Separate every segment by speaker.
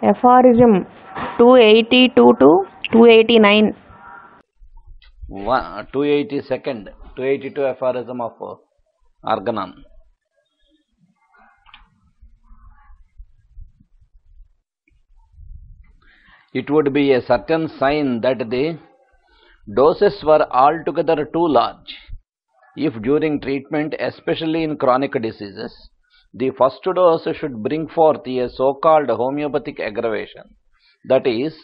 Speaker 1: Aphorism 282 to 289.
Speaker 2: 282 aphorism of Organon. It would be a certain sign that the doses were altogether too large if during treatment, especially in chronic diseases, the first dose should bring forth a so-called homeopathic aggravation, that is,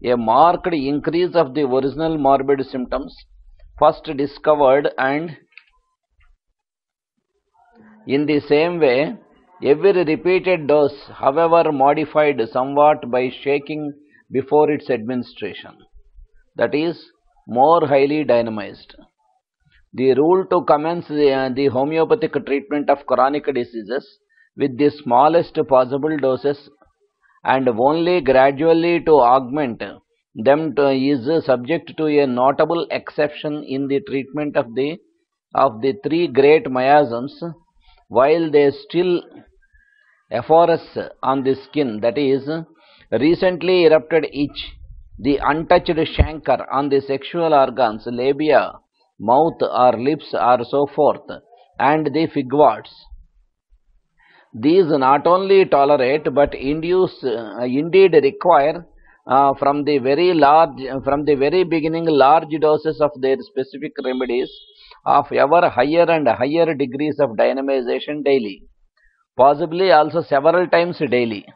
Speaker 2: a marked increase of the original morbid symptoms first discovered, and in the same way, every repeated dose, however modified somewhat by shaking before its administration, that is, more highly dynamized. The rule to commence the homeopathic treatment of chronic diseases with the smallest possible doses and only gradually to augment them is subject to a notable exception in the treatment of the three great miasms while they still effloresce on the skin, that is, recently erupted itch, the untouched chancre on the sexual organs, labia, mouth or lips or so forth, and the figwarts. These not only tolerate but indeed require from the very beginning large doses of their specific remedies of ever higher and higher degrees of dynamization daily, possibly also several times daily.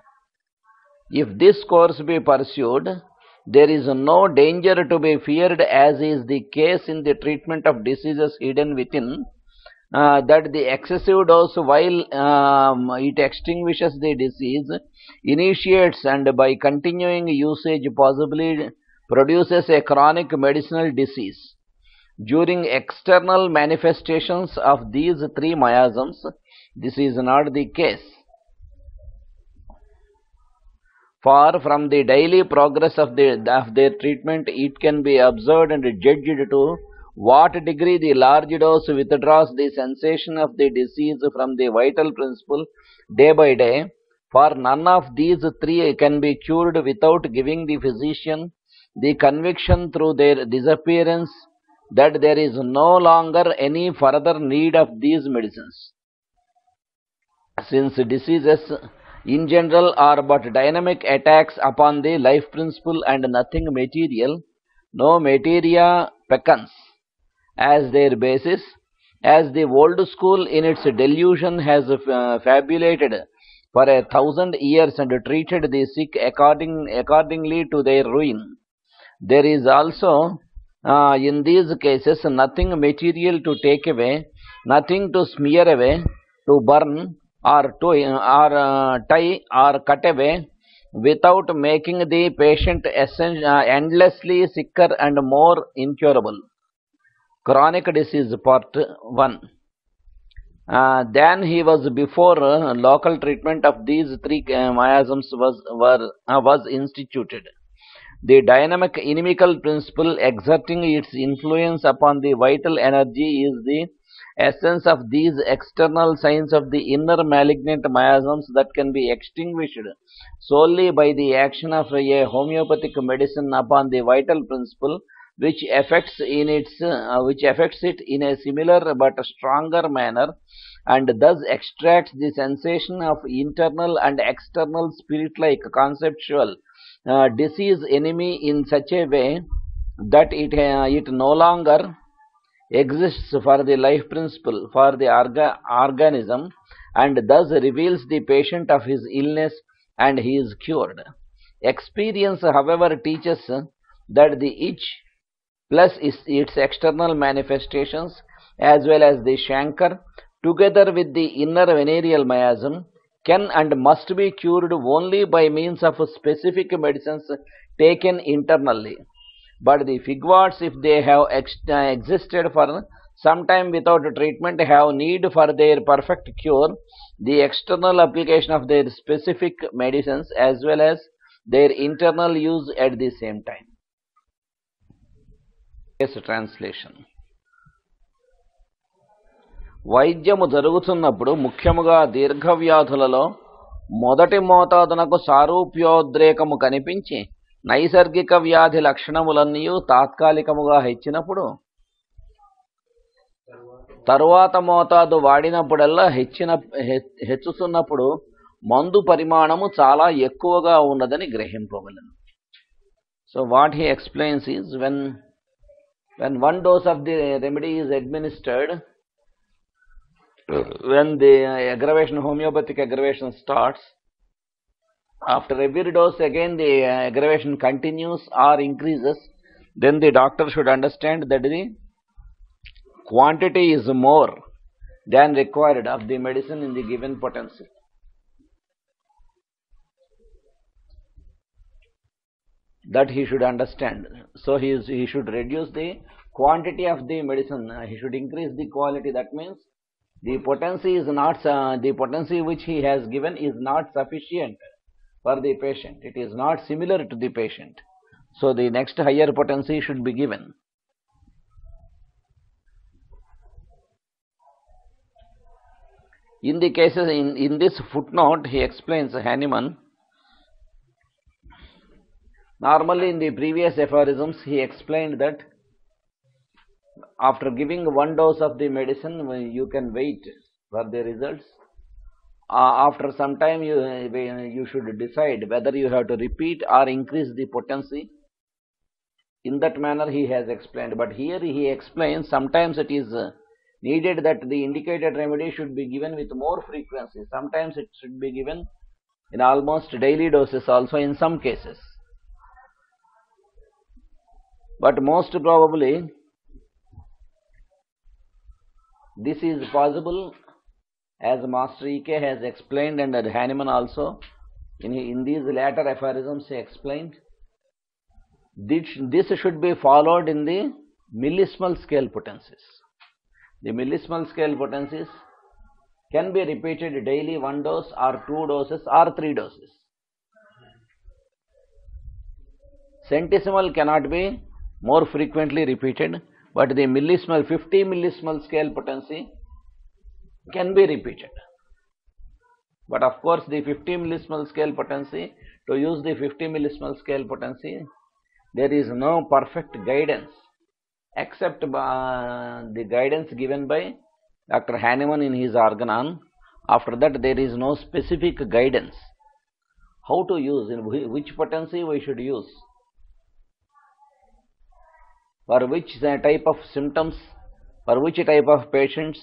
Speaker 2: If this course be pursued, there is no danger to be feared, as is the case in the treatment of diseases hidden within, that the excessive dose, while it extinguishes the disease, initiates and by continuing usage possibly produces a chronic medicinal disease. During external manifestations of these three miasms, this is not the case. For from the daily progress of their treatment, it can be observed and judged to what degree the large dose withdraws the sensation of the disease from the vital principle day by day, for none of these three can be cured without giving the physician the conviction through their disappearance that there is no longer any further need of these medicines. Since diseases in general are but dynamic attacks upon the life principle and nothing material, no materia peccans, as their basis, as the old school in its delusion has fabulated for 1,000 years and treated the sick accordingly to their ruin. There is also in these cases nothing material to take away, nothing to smear away, to burn, or tie or cut away, without making the patient endlessly sicker and more incurable. Chronic disease, part 1. Than he was before local treatment of these three miasms was instituted. The dynamic inimical principle exerting its influence upon the vital energy is the essence of these external signs of the inner malignant miasms that can be extinguished solely by the action of a homeopathic medicine upon the vital principle, which affects it in a similar but stronger manner, and thus extracts the sensation of internal and external spirit-like conceptual disease enemy in such a way that it no longer exists for the life principle, for the organism, and thus reveals the patient of his illness and he is cured. Experience, however, teaches that the itch plus its external manifestations as well as the chancre, together with the inner venereal miasm, can and must be cured only by means of specific medicines taken internally. But the figwarts, if they have existed for some time without treatment, have need for their perfect cure, the external application of their specific medicines as well as their internal use at the same time. Translation. వైద్యము జరుగుతున్నప్పుడు ముఖ్యముగా దీర్ఘవ్యాధులలో మొదటి మోతాదునకు సారూప్యోద్రేకము కనిపించి నైసర్గిక వ్యాధి లక్షణములన్నీ తాత్కాలికముగా హెచ్చినప్పుడు తరువాత మోతాదు వాడినప్పుడల్లా హెచ్చుతున్నప్పుడు మందు పరిమాణము చాలా ఎక్కువగా ఉన్నదని గ్రహింపవలెను. So what he explains is when one dose of the remedy is administered, when the aggravation, homeopathic aggravation starts, after every dose again the aggravation continues or increases, then the doctor should understand that the quantity is more than required of the medicine in the given potency. That he should understand. So he should reduce the quantity of the medicine. He should increase the quality. That means the potency is not the potency which he has given is not sufficient for the patient. It is not similar to the patient. So the next higher potency should be given. In the cases in this footnote, he explains Hahnemann. Normally, in the previous aphorisms, he explained that after giving one dose of the medicine, you can wait for the results. After some time, you should decide whether you have to repeat or increase the potency. In that manner, he has explained. But here he explains sometimes it is needed that the indicated remedy should be given with more frequency. Sometimes it should be given in almost daily doses also in some cases. But most probably this is possible, as Master E.K. has explained, and Hahnemann also in these latter aphorisms he explained. This should be followed in the millisimal scale potencies. The millisimal scale potencies can be repeated daily, one dose or two doses or three doses. Centesimal cannot be more frequently repeated, but the millisimal, 50 millisimal scale potency can be repeated. But of course, the 50 millisimal scale potency, to use the 50 millisimal scale potency, there is no perfect guidance except the guidance given by Dr. Hahnemann in his Organon. After that, there is no specific guidance how to use, in which potency we should use, for which type of symptoms, for which type of patients,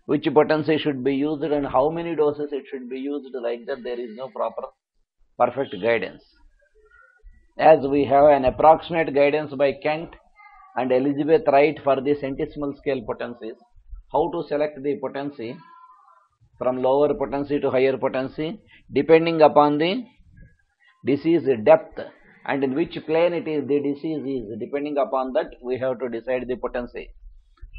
Speaker 2: which potency should be used and how many doses it should be used. Like that, there is no proper perfect guidance. As we have an approximate guidance by Kent and Elizabeth Wright for the centesimal scale potencies, how to select the potency from lower potency to higher potency depending upon the disease depth and in which plane it is the disease is. Depending upon that, we have to decide the potency.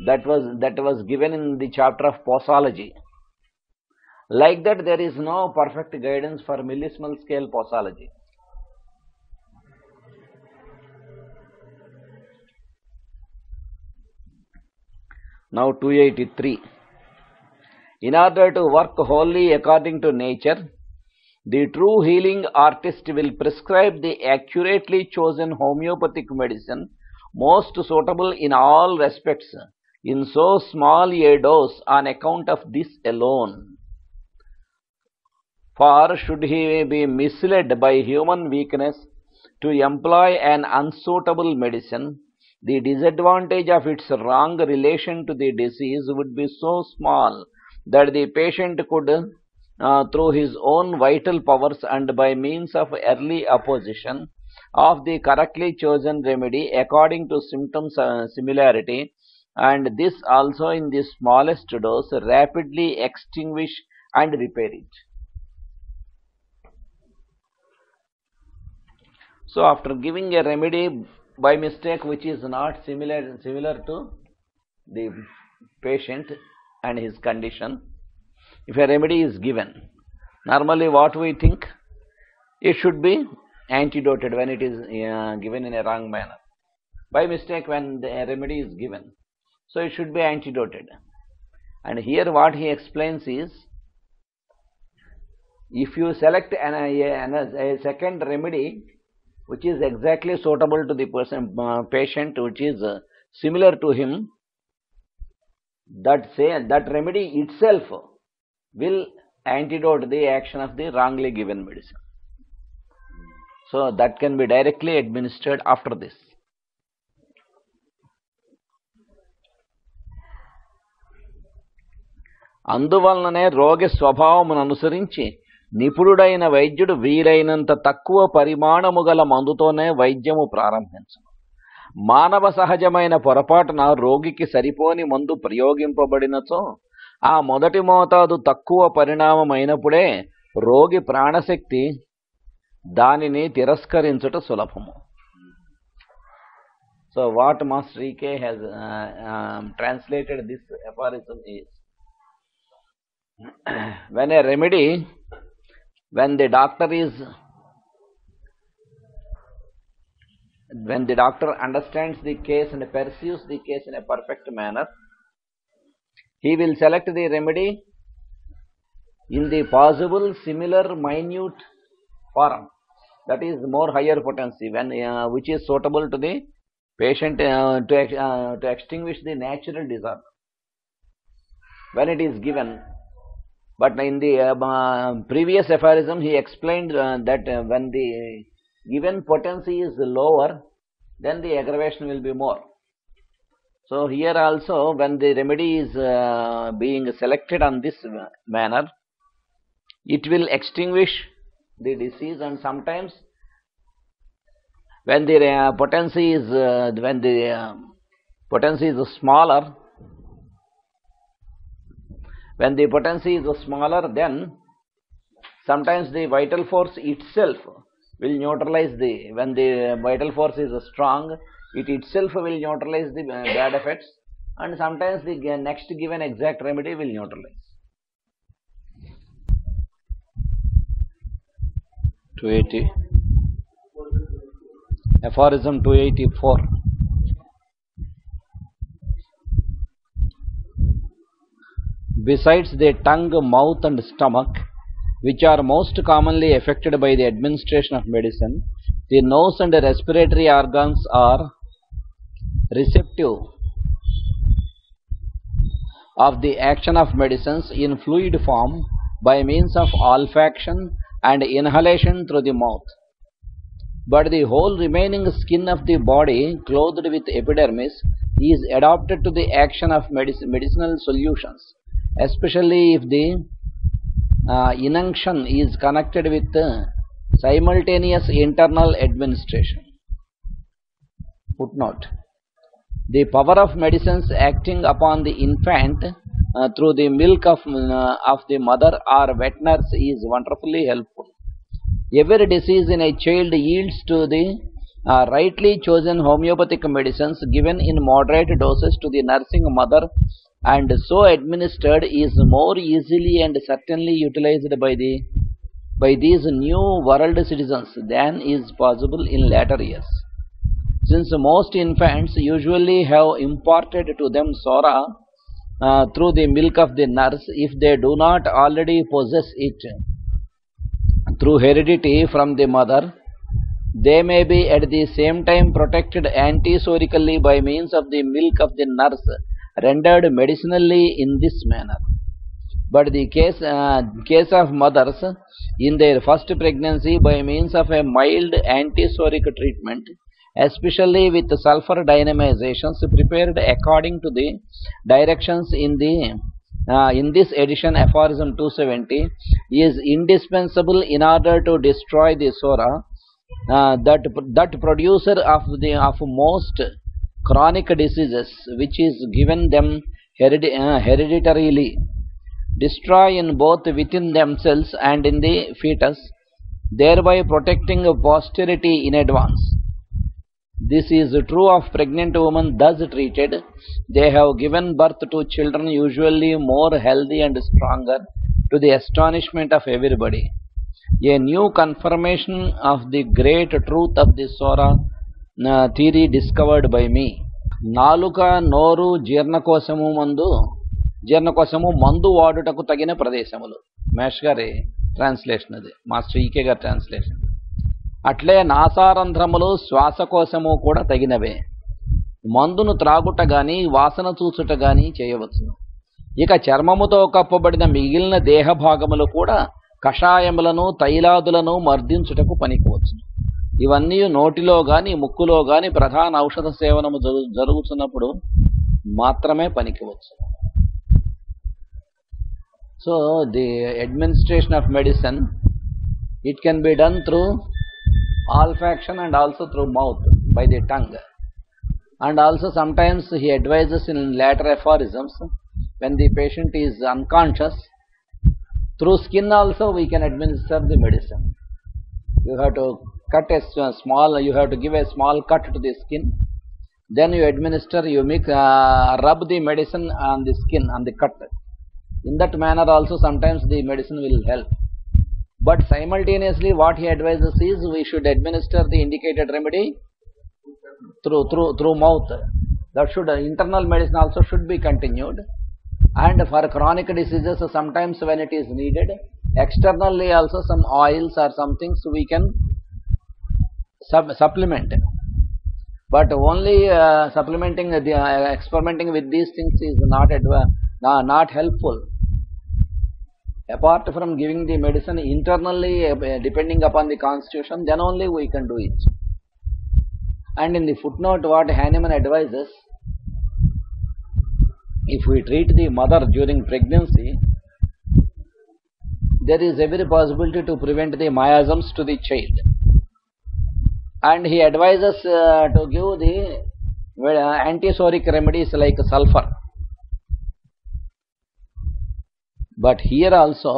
Speaker 2: That was given in the chapter of posology. Like that, there is no perfect guidance for millisimal scale posology. Now 283. In order to work wholly according to nature, the true healing artist will prescribe the accurately chosen homeopathic medicine most suitable in all respects in so small a dose on account of this alone. For should he be misled by human weakness to employ an unsuitable medicine, the disadvantage of its wrong relation to the disease would be so small that the patient could, through his own vital powers and by means of early opposition of the correctly chosen remedy according to symptoms similarity, and this also in the smallest dose, rapidly extinguish and repair it. So after giving a remedy by mistake which is not similar to the patient and his condition, if a remedy is given, normally what we think, it should be antidoted when it is given in a wrong manner. By mistake, when the remedy is given, so it should be antidoted. And here what he explains is, If you select a second remedy which is exactly suitable to the patient, which is similar to him, that remedy itself will antidote the action of the wrongly given medicine. So that can be directly administered after this. అందువలననే రోగి స్వభావమును అనుసరించి నిపుణుడైన వైద్యుడు వీలైనంత తక్కువ పరిమాణము గల మందుతోనే వైద్యము ప్రారంభించను. మానవ సహజమైన పొరపాటున రోగికి సరిపోని మందు ప్రయోగింపబడినచో ఆ మొదటి మోతాదు తక్కువ పరిణామమైనప్పుడే రోగి ప్రాణశక్తి దానిని తిరస్కరించుట సులభము. So what Master E.K. has translated this aphorism is, when a remedy, when the doctor understands the case and perceives the case in a perfect manner, he will select the remedy in the possible similar minute form, that is more higher potency, when which is suitable to the patient to extinguish the natural disorder when it is given. But in the previous aphorism he explained that when the given potency is lower, then the aggravation will be more. So here also, when the remedy is being selected on this manner, it will extinguish the disease. And sometimes when the potency is smaller, then sometimes the vital force itself will neutralize when the vital force is strong, it itself will neutralize the bad effects, and sometimes the next given exact remedy will neutralize. 280. Aphorism 284. Besides the tongue, mouth and stomach, which are most commonly affected by the administration of medicine, the nose and respiratory organs are receptive of the action of medicines in fluid form by means of olfaction and inhalation through the mouth. But the whole remaining skin of the body, clothed with epidermis, is adapted to the action of medicinal solutions, especially if the inunction is connected with simultaneous internal administration. Footnote: the power of medicines acting upon the infant through the milk of the mother or wet nurse is wonderfully helpful. Every disease in a child yields to the rightly chosen homeopathic medicines given in moderate doses to the nursing mother, and so administered is more easily and certainly utilized by these new world citizens than is possible in later years. Since most infants usually have imparted to them sora through the milk of the nurse, if they do not already possess it through heredity from the mother, they may be at the same time protected antisorically by means of the milk of the nurse rendered medicinally in this manner. But the case of mothers in their first pregnancy by means of a mild antisoric treatment, especially with sulfur dynamizations prepared according to the directions in this edition aphorism 270, is indispensable in order to destroy the sora, that producer of most chronic diseases, which is given them hereditarily, destroy in both within themselves and in the fetus, thereby protecting posterity in advance. This is true of pregnant women thus treated. They have given birth to children usually more healthy and stronger, to the astonishment of everybody. A new confirmation of the great truth of the sora theory discovered by me. నాలుక, నోరు, జీర్ణకోశము మందు వాడుటకు తగిన ప్రదేశములు. Mesh గారి translation అది master ఈకే గారి translation. అట్లే నాసారంధ్రములు శ్వాసకోశము కూడా తగినవే. మందును త్రాగుట గాని వాసన చూచుట గాని చేయవచ్చును. ఇక చర్మముతో కప్పబడిన మిగిలిన దేహ భాగములు కూడా కషాయములను తైలాదులను మర్దించుటకు పనికివచ్చును. ఇవన్నీ నోటిలో గాని ముక్కులో గాని ప్రధాన ఔషధ సేవనము జరుగుతున్నప్పుడు మాత్రమే పనికివచ్చును. So the administration of medicine, it can be done through olfaction and also through mouth, by the tongue. And also sometimes he advises in later aphorisms, when the patient is unconscious, through skin also we can administer the medicine. You have to you have to give a small cut to the skin, then you administer, you rub the medicine on the skin, on the cut. In that manner also sometimes the medicine will help. But simultaneously what he advises is we should administer the indicated remedy through mouth. That should, internal medicine also should be continued. And for chronic diseases sometimes when it is needed, externally also some oils or some things we can supplement. But only experimenting with these things is not helpful. Apart from giving the medicine internally, depending upon the constitution, then only we can do it. And in the footnote what Hahnemann advises, if we treat the mother during pregnancy, there is every possibility to prevent the miasms to the child. And he advises to give the antisoric remedies like sulfur. But here also,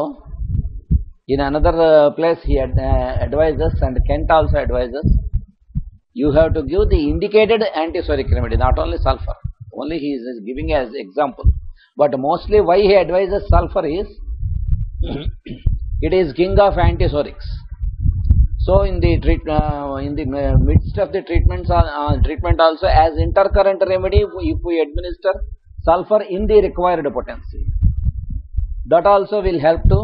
Speaker 2: in another place he advises, and Kent also advises, you have to give the indicated antisoric remedy, not only sulfur. Only he is giving as example. But mostly why he advises sulfur is, it is king of antisorics. So in the midst of the treatment also, as intercurrent remedy, if we administer sulfur in the required potency, that also will help to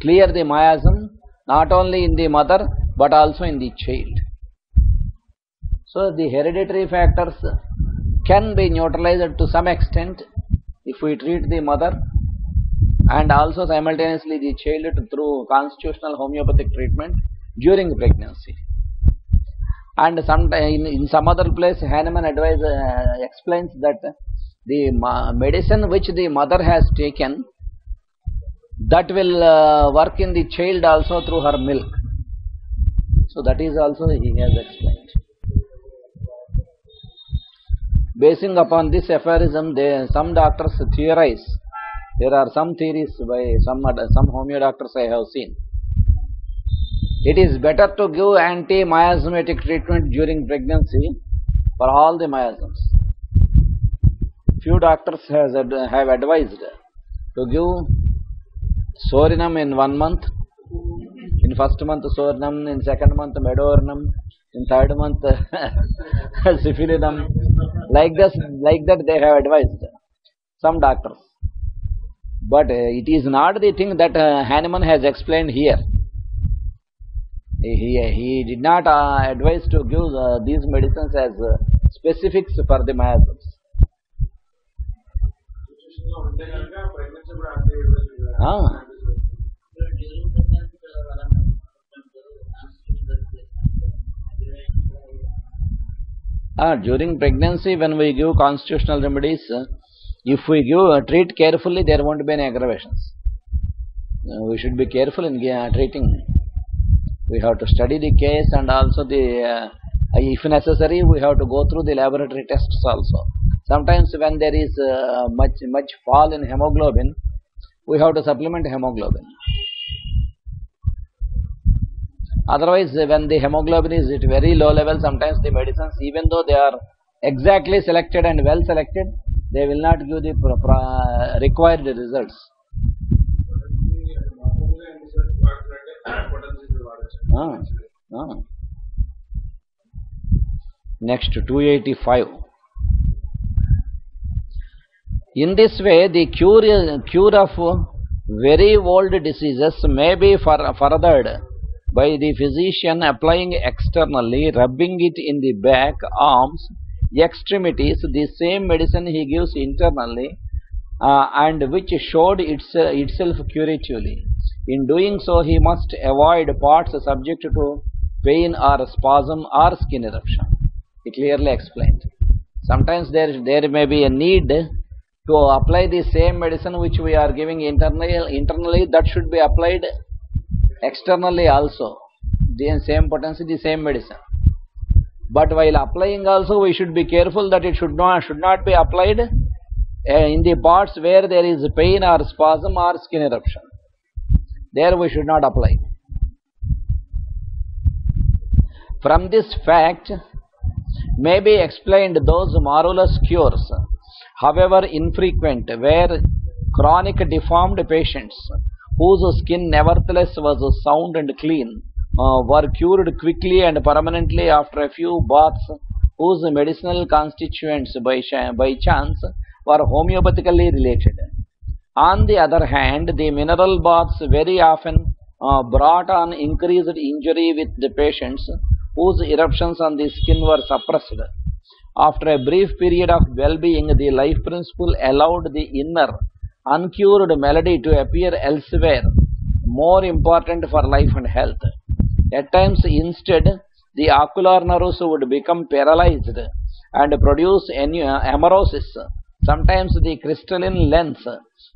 Speaker 2: clear the miasm, not only in the mother but also in the child. So the hereditary factors can be neutralized to some extent if we treat the mother and also simultaneously the child through constitutional homeopathic treatment during pregnancy. And in some other place Hahnemann explains that the medicine which the mother has taken, that will work in the child also through her milk. So that is also he has explained. Basing upon this aphorism, some doctors theorize. There are some theories by some homeo doctors I have seen. It is better to give anti-miasmatic treatment during pregnancy for all the miasms. Few doctors have advised to give Sorinum in 1 month, in first month Sorinum, in second month Medorinum, in third month Syphilinum. Like that they have advised, some doctors. But it is not the thing that Hahnemann has explained here. He did not advise to give these medicines as specifics for the miasms. During pregnancy, when we give constitutional remedies, if we treat carefully, there won't be any aggravations. We should be careful in treating. We have to study the case, and also if necessary, we have to go through the laboratory tests also. Sometimes when there is much fall in hemoglobin, we have to supplement hemoglobin. Otherwise, when the hemoglobin is at very low level, sometimes the medicines, even though they are exactly selected and well selected, they will not give the required results. Next, 285. In this way, the cure of Very old diseases may be furthered by the physician applying externally, rubbing it in the back, arms, extremities, the same medicine he gives internally, and which showed itself curatively. In doing so, he must avoid parts subject to pain or spasm or skin eruption. He clearly explained. Sometimes there may be a need to apply the same medicine which we are giving internally, that should be applied externally also. The same potency, the same medicine. But while applying also, we should be careful that it should not be applied in the parts where there is pain or spasm or skin eruption. There we should not apply. From this fact may be explained those marvelous cures, however infrequent, where chronic deformed patients whose skin nevertheless was sound and clean were cured quickly and permanently after a few baths, whose medicinal constituents by chance were homeopathically related. On the other hand, the mineral baths very often brought on increased injury with the patients whose eruptions on the skin were suppressed. After a brief period of well-being, the life principle allowed the inner, uncured malady to appear elsewhere, more important for life and health. At times, instead, the ocular nerves would become paralyzed and produce amaurosis. Sometimes the crystalline lens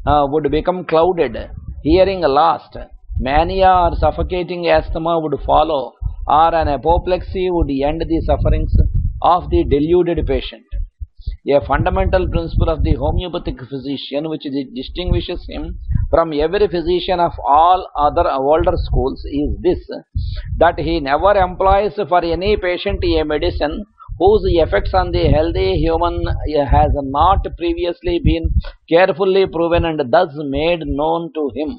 Speaker 2: would become clouded, hearing lost, mania or suffocating asthma would follow, or an apoplexy would end the sufferings of the deluded patient. A fundamental principle of the homeopathic physician which distinguishes him from every physician of all other older schools is this, that he never employs for any patient a medicine whose effects on the healthy human has not previously been carefully proven and thus made known to him.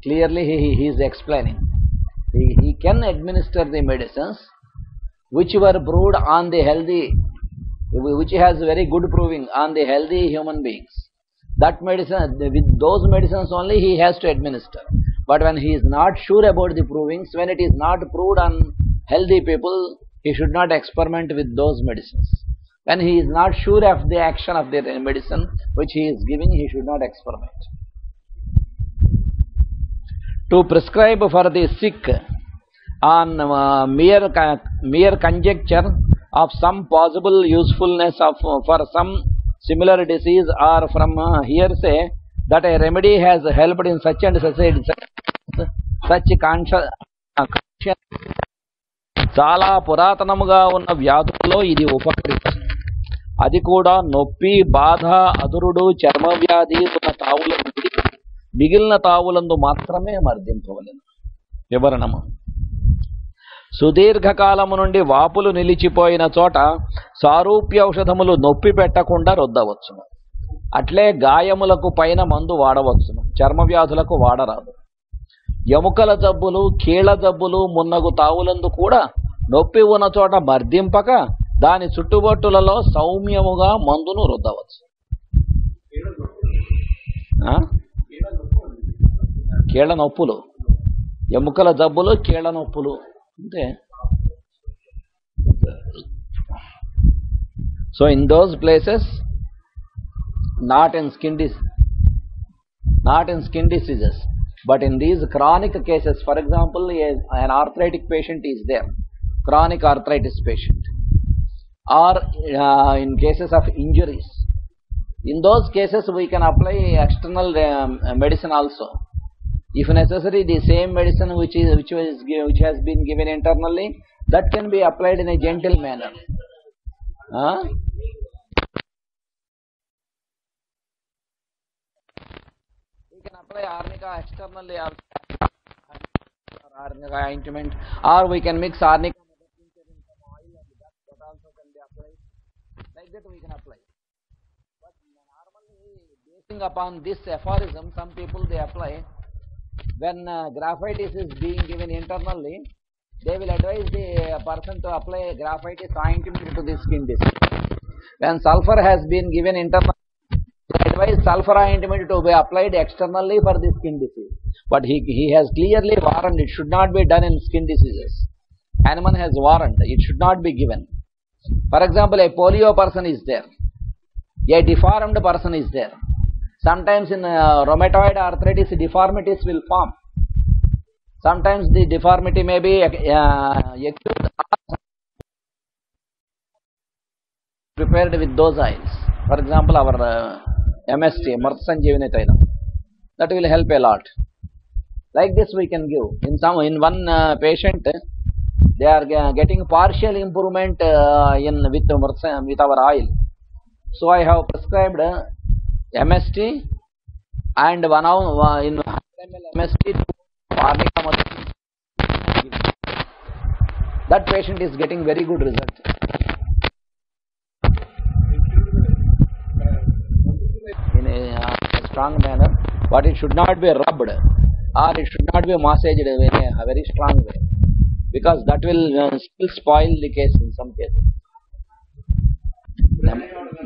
Speaker 2: Clearly he is explaining. He can administer the medicines which were proved on the healthy, which has very good proving on the healthy human beings. That medicine, with those medicines only he has to administer. But when he is not sure about the provings, when it is not proved on healthy people, he should not experiment with those medicines. When he is not sure of the action of the medicine which he is giving, he should not experiment. To prescribe for the sick on mere conjecture of some possible usefulness for some similar disease, or from hearsay that a remedy has helped in such and such conscious చాలా పురాతనముగా ఉన్న వ్యాధుల్లో ఇది ఉపకరిస్తుంది. అది కూడా నొప్పి, బాధ, అదురుడు, చర్మ వ్యాధి ఉన్న తావులందు మిగిలిన తావులందు మాత్రమే మర్దింపవలెను. వివరణము: సుదీర్ఘకాలము నుండి వాపులు నిలిచిపోయిన చోట సారూప్య ఔషధములు నొప్పి పెట్టకుండా రుద్దవచ్చును. అట్లే గాయములకు పైన మందు వాడవచ్చును, చర్మ వ్యాధులకు వాడరాదు. ఎముకల జబ్బులు, కీళ్ల జబ్బులు మున్నగు తావులందు కూడా నొప్పి ఉన్న చోట మర్దింపక దాని చుట్టుబట్టులలో సౌమ్యముగా మందును రుద్దవచ్చు. కీళ్ల నొప్పులు, ఎముకల జబ్బులు, కీళ్ల నొప్పులు అంతే. So in those places, not in skin diseases, but in these chronic cases, for example, an arthritic patient is there, chronic arthritis patient, or in cases of injuries, in those cases we can apply external medicine also. If necessary, the same medicine which has been given internally, that can be applied in a gentle manner. We can apply arnica externally, or arnica ointment, or we can mix arnica in some oil, and that also can be applied. Like that we can apply. But normally, basing upon this aphorism, some people they apply. When graphitis is being given internally, they will advise the person to apply graphitis ointment to the skin disease. When sulfur has been given internally, they advise sulfur ointment to be applied externally for the skin disease. But he has clearly warned it should not be done in skin diseases. Hanuman has warned it should not be given. For example, a polio person is there. A deformed person is there. Sometimes in rheumatoid arthritis, deformities will form. Sometimes the deformity may be acute, prepared with those oils. For example, our MST, Marth Sanjeevani Tailam. That will help a lot. Like this we can give. In one patient, they are getting partial improvement with our oil. So I have prescribed MST and in 100 ml MST to Arnica mustard. That patient is getting very good result. In a strong manner, but it should not be rubbed or it should not be massaged in a very strong way, because that will still spoil the case in some cases.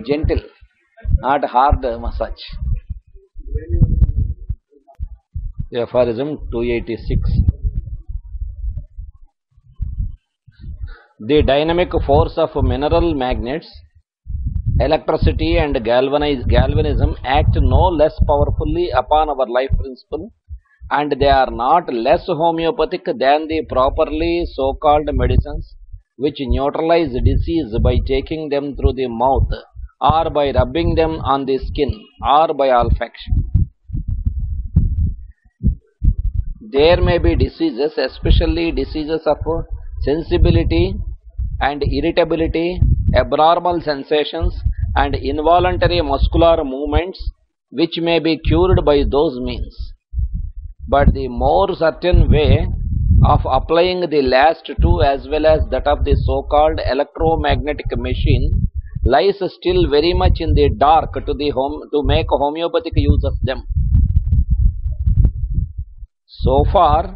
Speaker 2: Gentle, not hard massage. Aphorism 286. The dynamic force of mineral magnets, electricity and galvanism act no less powerfully upon our life principle, and they are not less homeopathic than the properly so-called medicines which neutralize disease by taking them through the mouth or by rubbing them on the skin or by olfaction. There may be diseases, especially diseases of sensibility and irritability, abnormal sensations and involuntary muscular movements, which may be cured by those means. But the more certain way of applying the last two as well as that of the so-called electromagnetic machine lies still very much in the dark to make homeopathic use of them. So far,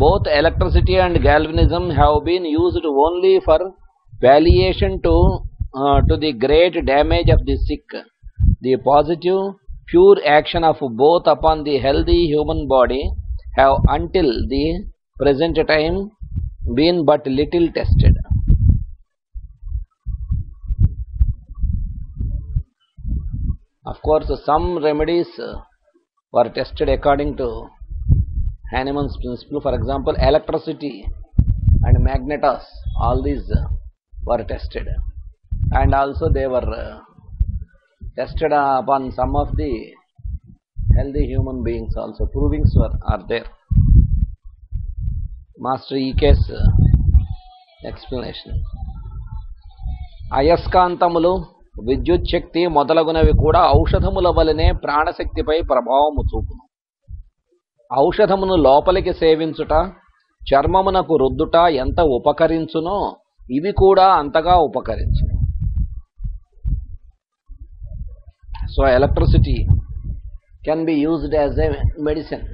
Speaker 2: both electricity and galvanism have been used only for palliation to the great damage of the sick. The positive, pure action of both upon the healthy human body have until the present time been but little tested. Of course, some remedies were tested according to Hahnemann's principle. For example, electricity and magnetos, all these were tested, and also they were tested upon some of the healthy human beings also. Provings are there. Master E.K.'s explanation. అయస్కాంతములు, విద్యుత్ శక్తి మొదలగునవి కూడా ఔషధముల వలనే ప్రాణశక్తిపై ప్రభావము చూపును. ఔషధమును లోపలికి సేవించుట, చర్మమునకు రుద్దుట ఎంత ఉపకరించునో ఇవి కూడా అంతగా ఉపకరించును. So electricity can be used as a medicine,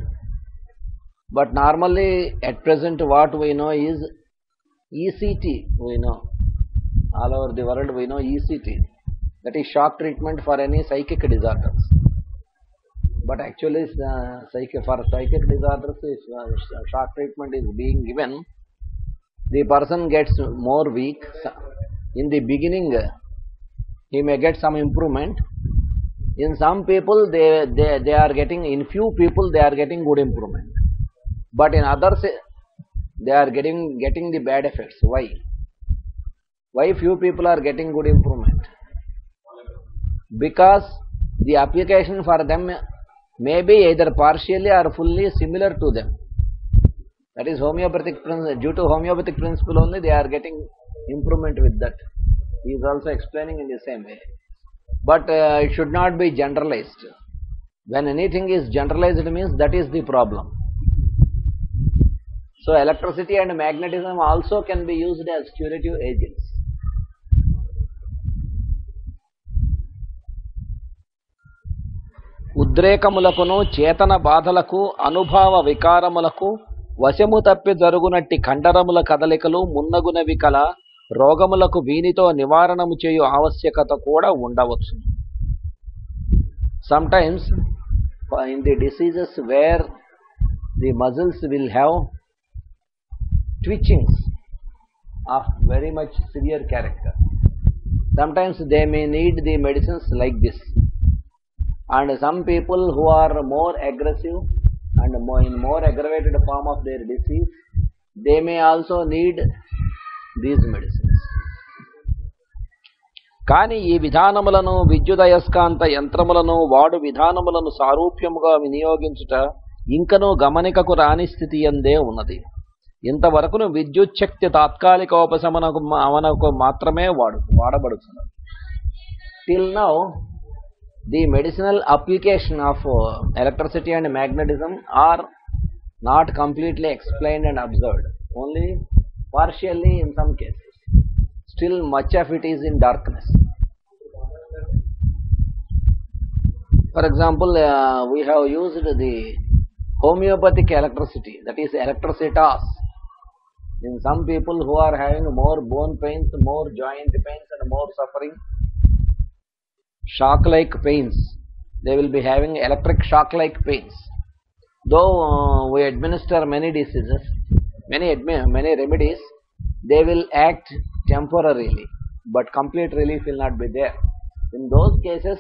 Speaker 2: but normally at present what we know is ECT. We know all over the world we know ECT, that is shock treatment for any psychic disorders. But actually for psychic disorders, if shock treatment is being given, the person gets more weak. In the beginning he may get some improvement. In some people they are getting, in few people they are getting good improvement, but in others they are getting the bad effects. Why few people are getting good improvement? Because the application for them may be either partially or fully similar to them. That is homeopathic principle. Due to homeopathic principle only they are getting improvement with that. He is also explaining in the same way. But it should not be generalized. When anything is generalized means that is the problem. So electricity and magnetism also can be used as curative agents. ఉద్రేకములకును చేతన బాధలకు అనుభవ వికారములకు వశము తప్పి జరుగునట్టి కండరముల కదలికలు మున్నగునవి కల రోగములకు వీనితో నివారణము చేయు ఆవశ్యకత కూడా ఉండవచ్చు. Sometimes in the diseases where the muscles will have twitchings of very much severe character, sometimes they may need the medicines like this. And some people who are more aggressive and in more aggravated form of their disease, they may also need these medicines. కానీ ఈ విధానములను విద్యుదయస్కాంత యంత్రములను వాడు విధానములను సారూప్యముగా వినియోగించుట ఇంకనూ గమనికకు రాని స్థితి యందే ఉన్నది. ఇంతవరకును విద్యుత్ శక్తి తాత్కాలికోపశమనకు మాత్రమే వాడబడుతున్నది. Till now, the medicinal application of electricity and magnetism are not completely explained and observed, only partially in some cases. Still much of it is in darkness. For example, we have used the homeopathic electricity, that is electricitas, in some people who are having more bone pains, more joint pains and more suffering, shock like pains. They will be having electric shock like pains. Though we administer many diseases, many remedies, they will act temporarily, but complete relief will not be there. In those cases,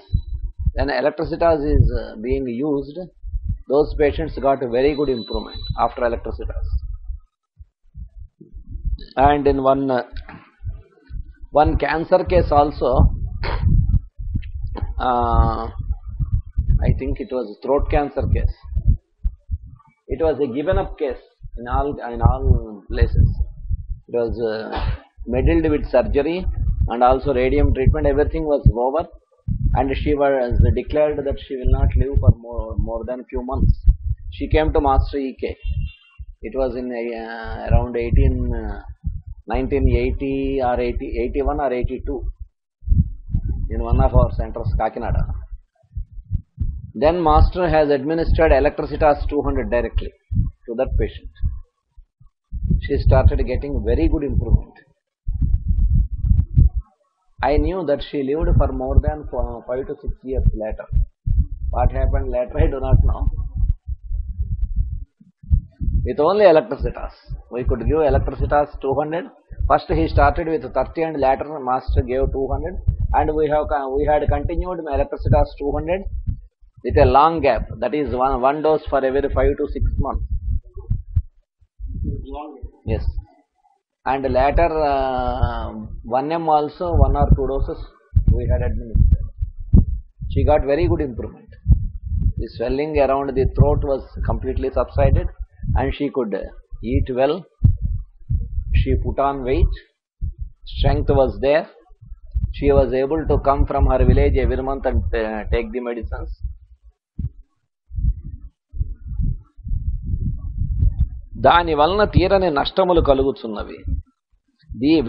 Speaker 2: when electricitas is being used, those patients got a very good improvement after electricitas. And in one cancer case also, I think it was throat cancer case. It was a given up case in all places. It was meddled with surgery and also radium treatment. Everything was over, and she was declared that she will not live for more than few months. She came to Master E.K. It was in around 1980 or 81 or 82 in one of our centers, Kakinada. Then Master has administered electricitas 200 directly to that patient. She started getting very good improvement. I knew that she lived for more than 5 to 6 years later. What happened later, I do not know. With only electricitas, we could give electricitas 200. First he started with 30 and later Master gave 200, and we had continued electricitas 200 with a long gap, that is one dose for every 5 to 6 months. Yes. And later 1M also, 1 or 2 doses we had administered. She got very good improvement. The swelling around the throat was completely subsided, and she could eat well. She put on weight. Strength was there. She was able to come from her village every month and take the medicines. దాని వలన తీరని నష్టములు కలుగుతున్నవి.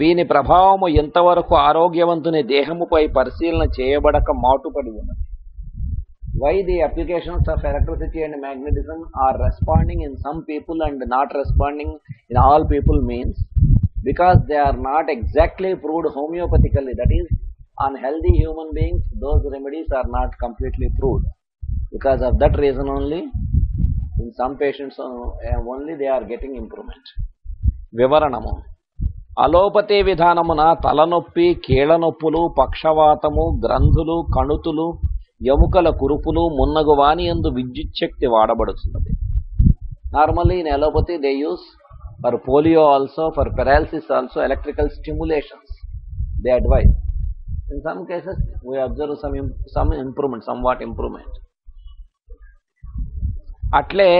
Speaker 2: వీని ప్రభావము ఎంతవరకు ఆరోగ్యవంతుని దేహముపై పరిశీలన చేయబడక మాటుపడి ఉన్నది. Why the applications of electricity and magnetism are responding in some people and not responding in all people means because they are not exactly proved homeopathically. That is, on healthy human beings, those remedies are not completely proved. Because of that reason only, in some patients only they are getting improvement. వివరణము. Allopathy విధానమున తలనొప్పి, కీళ్లనొప్పులు, పక్షవాతము, గ్రంథులు, కణుతులు, ఎముకల కురుపులు మున్నగు వాని యందు విద్యుత్ శక్తి వాడబడుతున్నది. Normally in allopathy they use for polio also, for paralysis also, electrical stimulations they advise. In some cases we observe some improvement, somewhat improvement. అట్లే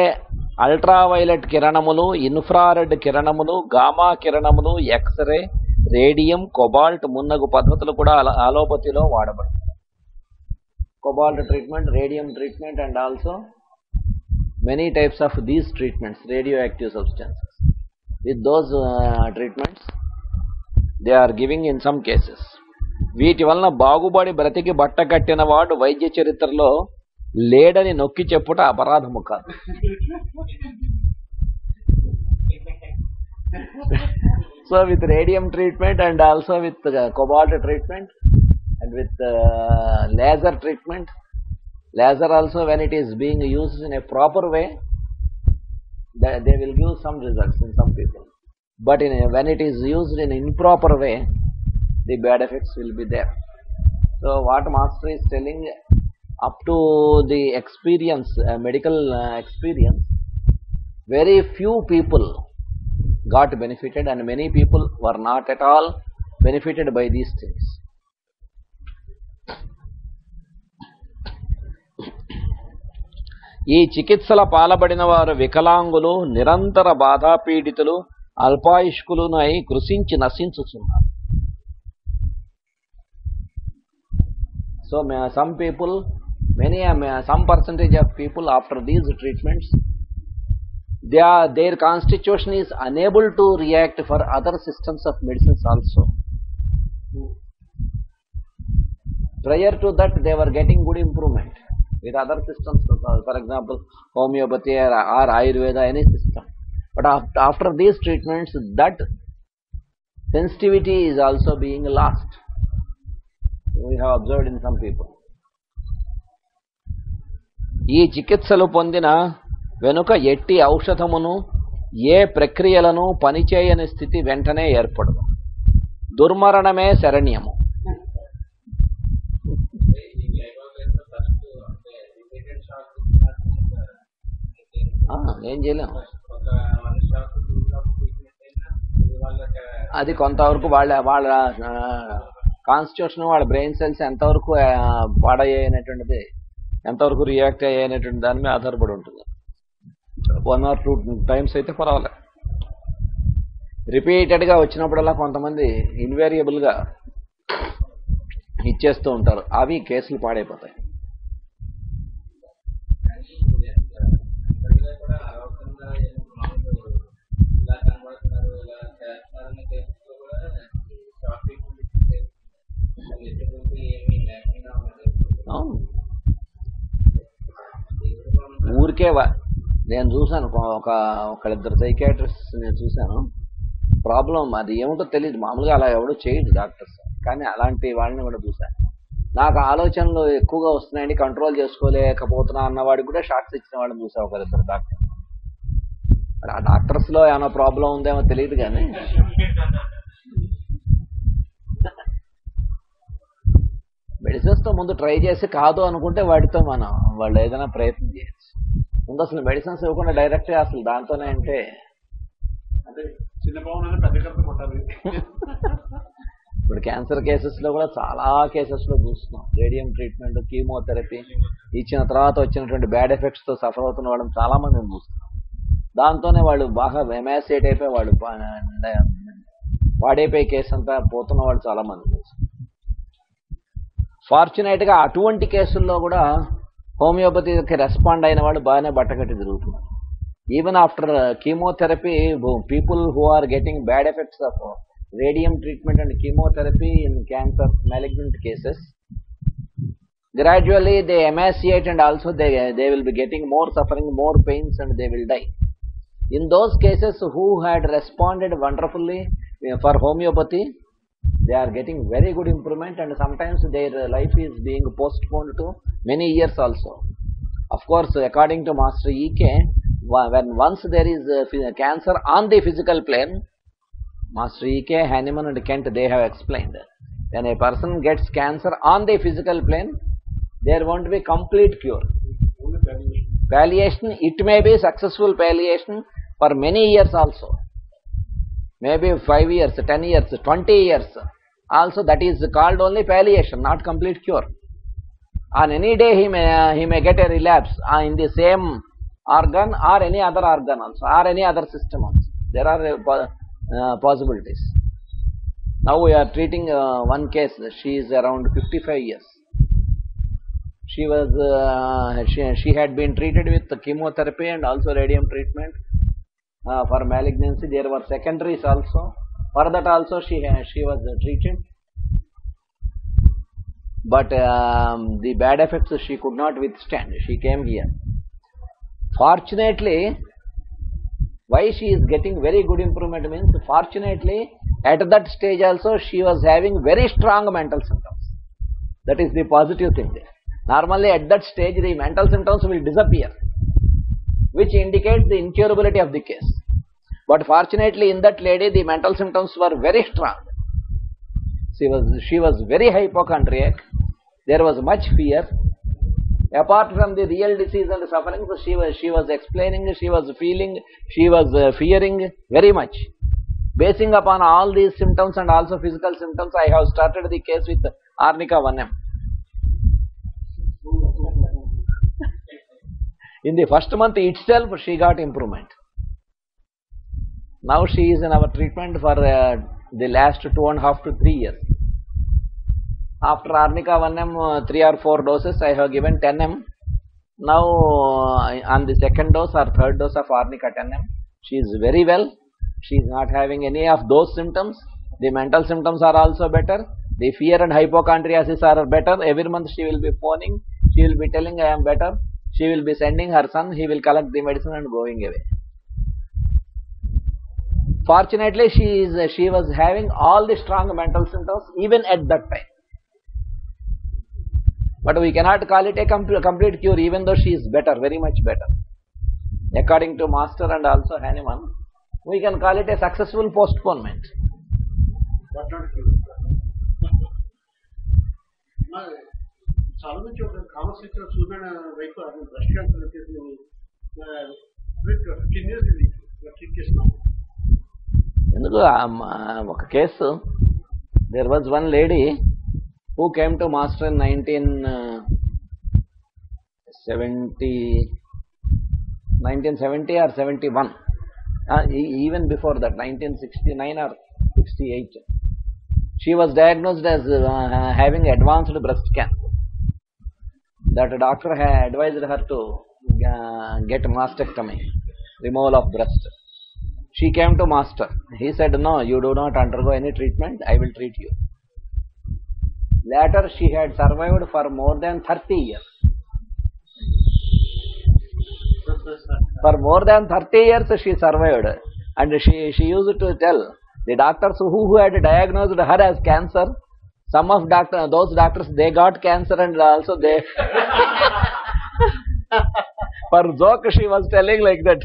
Speaker 2: అల్ట్రావైలెట్ కిరణములు, ఇన్ఫ్రారెడ్ కిరణములు, గామా కిరణములు, ఎక్స్రే, రేడియం, కొబాల్ట్ మున్నగు పద్ధతులు కూడా అలోపతిలో వాడబడతాయి. Cobalt treatment, radium treatment, and also many types of these treatments, radioactive substances. With those treatments, they are giving in some cases. వీటి వలన బాగుబడి బ్రతికి బట్ట కట్టిన వాడు వైద్య చరిత్రలో లేడని నొక్కి చెప్పుట అపరాధము కాదు. So with radium treatment and also with cobalt treatment and with laser treatment, Laser also, when it is being used in a proper way, they will give some results in some people. But when it is used in an improper way, the bad effects will be there. So what Master is telling, up to the experience, medical experience, very few people got benefited and many people were not at all benefited by these things. ఈ చికిత్సల పాలబడిన వారు వికలాంగులు, నిరంతర బాధాపీడితులు, అల్పాయుష్కులను అయి కృషించి నశించుచున్నారు. So some people, some percentage of people after these treatments, their constitution is unable to react for other systems of medicines also. Prior to that, they were getting good improvement with other systems, for example, homeopathy or Ayurveda, any system. But after these treatments, that sensitivity is also being lost. We have observed in some people. ఈ చికిత్సలు పొందిన వెనుక ఎట్టి ఔషధమును, ఏ ప్రక్రియలను పనిచేయని స్థితి వెంటనే ఏర్పడదు. దుర్మరణమే శరణ్యము. ఏం చేయలేము. అది కొంతవరకు వాళ్ళ కాన్స్టిట్యూషన్, వాళ్ళ బ్రెయిన్ సెల్స్ ఎంతవరకు పాడయ్యేటువంటిది, ఎంతవరకు రియాక్ట్ అయ్యేటువంటి దాని మీద ఆధారపడి ఉంటుంది. 1 or 2 times అయితే పర్వాలేదు. రిపీటెడ్గా వచ్చినప్పుడల్లా కొంతమంది ఇన్వేరియబుల్గా ఇచ్చేస్తూ ఉంటారు. అవి కేసులు పాడైపోతాయి. ఊరికే నేను చూశాను, ఒకళ్ళిద్దరు సైకాట్రిస్ట్ నేను చూశాను. ప్రాబ్లం అది ఏమిటో తెలియదు, మామూలుగా అలా ఎవడో చేయడు డాక్టర్స్, కానీ అలాంటి వాళ్ళని కూడా చూశాను. నాకు ఆలోచనలు ఎక్కువగా వస్తున్నాయండి, కంట్రోల్ చేసుకోలేకపోతున్నా అన్నవాడికి కూడా షాక్స్ ఇచ్చిన వాళ్ళని చూసాను, ఒకరిద్దరు డాక్టర్. మరి ఆ డాక్టర్స్లో ఏమైనా ప్రాబ్లం ఉందేమో తెలియదు, కానీ మెడిసిన్స్తో ముందు ట్రై చేసి కాదు అనుకుంటే వాటితో వాళ్ళు ఏదైనా ప్రయత్నం చేయొచ్చు. ముందు అసలు మెడిసిన్స్ ఇవ్వకుండా డైరెక్ట్గా అసలు దాంతోనే అంటే ఇప్పుడు క్యాన్సర్ కేసెస్లో కూడా చాలా కేసెస్లో చూస్తున్నాం. రేడియం ట్రీట్మెంట్, కీమోథెరపీ ఇచ్చిన తర్వాత వచ్చినటువంటి బ్యాడ్ ఎఫెక్ట్స్తో సఫర్ అవుతున్న వాళ్ళని చాలామందిని చూస్తున్నాం. దాంతోనే వాళ్ళు బాగా ఎమాసియేట్ అయిపోయి వాళ్ళు పాడైపోయి కేసు అంతా పోతున్న వాళ్ళు చాలామంది చూస్తున్నాం. ఫార్చునేట్గా అటువంటి కేసుల్లో కూడా హోమియోపతికి రెస్పాండ్ అయిన వాళ్ళు బాగానే బట్టకట్టి తిరుగుతున్నారు. Even after chemotherapy, people who are getting bad effects of radium treatment and chemotherapy in cancer malignant cases, gradually they emaciate and also they will be getting more suffering, more pains, and they will die. In those cases who had responded wonderfully for homeopathy, they are getting very good improvement, and sometimes their life is being postponed to many years also. Of course, according to Master E.K., when once there is cancer on the physical plane, Master E.K., Hahnemann and Kent, they have explained, when a person gets cancer on the physical plane, there won't be complete cure. Palliation, it may be successful palliation for many years also. Maybe 5 years, 10 years, 20 years. Also that is called only palliation, not complete cure. On any day he may get a relapse in the same organ or any other organ also, or any other system also. There are possibilities. Now we are treating one case. She is around 55 years. She had been treated with chemotherapy and also radium treatment for malignancy. There were secondaries also. For that also she was treated, but the bad effects she could not withstand. She came here. Fortunately, why she is getting very good improvement means, fortunately at that stage also she was having very strong mental symptoms. That is the positive thing there. Normally at that stage the mental symptoms will disappear, which indicates the incurability of the case. But fortunately in that lady the mental symptoms were very strong. She was very hypochondriac. There was much fear. Apart from the real disease and suffering, she was explaining, she was feeling, she was fearing very much. Basing upon all these symptoms and also physical symptoms, I have started the case with Arnica 1M. In the first month itself, she got improvement. Now she is in our treatment for the last 2.5 to 3 years. After Arnica 1M, 3 or 4 doses, I have given 10M. Now on the second dose or third dose of Arnica 10M, she is very well. She is not having any of those symptoms. The mental symptoms are also better. The fear and hypochondriasis are better. Every month she will be phoning. She will be telling I am better. She will be sending her son. He will collect the medicine and going away. Fortunately, she was having all the strong mental symptoms even at that time. But we cannot call it a complete cure, even though she is better, very much better. According to Master and also Hahnemann, we can call it a successful postponement.
Speaker 3: But not cure. చాలా మంది ఒక కామశక్తిలో చూపిన వైపు breast cancer వచ్చేసి 15 years ఇది treat చేస్తున్నాం.
Speaker 2: ఎందుకు ఒక case, there was one lady who came to Master in 1970 or 71, even before that, 1969 or 68. She was diagnosed as having advanced breast cancer. That doctor had advised her to get mastectomy, removal of breast. She came to Master. He said, no, you do not undergo any treatment, I will treat you. Later she had survived for more than 30 years. For more than 30 years she survived. And she used to tell the doctors who had diagnosed her as cancer, some of those doctors, they got cancer and also they... For joke she was telling like that.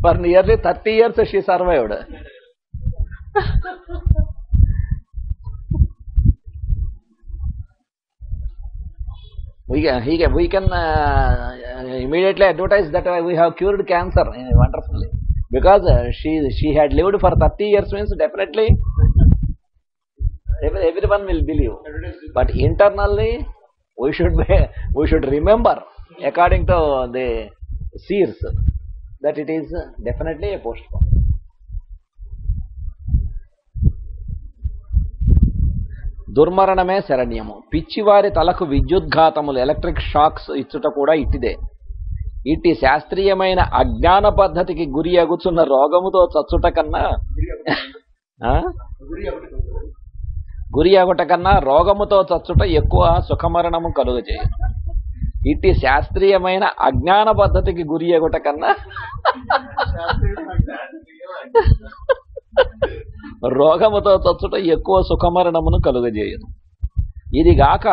Speaker 2: For nearly 30 years she survived. We can immediately advertise that we have cured cancer wonderfully, because she had lived for 30 years means definitely everyone will believe. But internally we should remember, according to the seers, that it is definitely a postpone. దుర్మరణమే శరణ్యము. పిచ్చివారి తలకు విద్యుద్ఘాతములు, electric shocks ఇచ్చుట కూడా ఇట్టిదే. ఇట్టి శాస్త్రీయమైన అజ్ఞాన పద్ధతికి గురి అగుచున్న రోగముతో చచ్చుట కన్నా గురి అగుట కన్నా రోగముతో చచ్చుట ఎక్కువ సుఖమరణము కలుగజేయును. ఇట్టి శాస్త్రీయమైన అజ్ఞాన పద్ధతికి గురి అగుట కన్నా రోగముతో చచ్చుట ఎక్కువ సుఖమరణమును కలుగజేయును. ఇదిగాక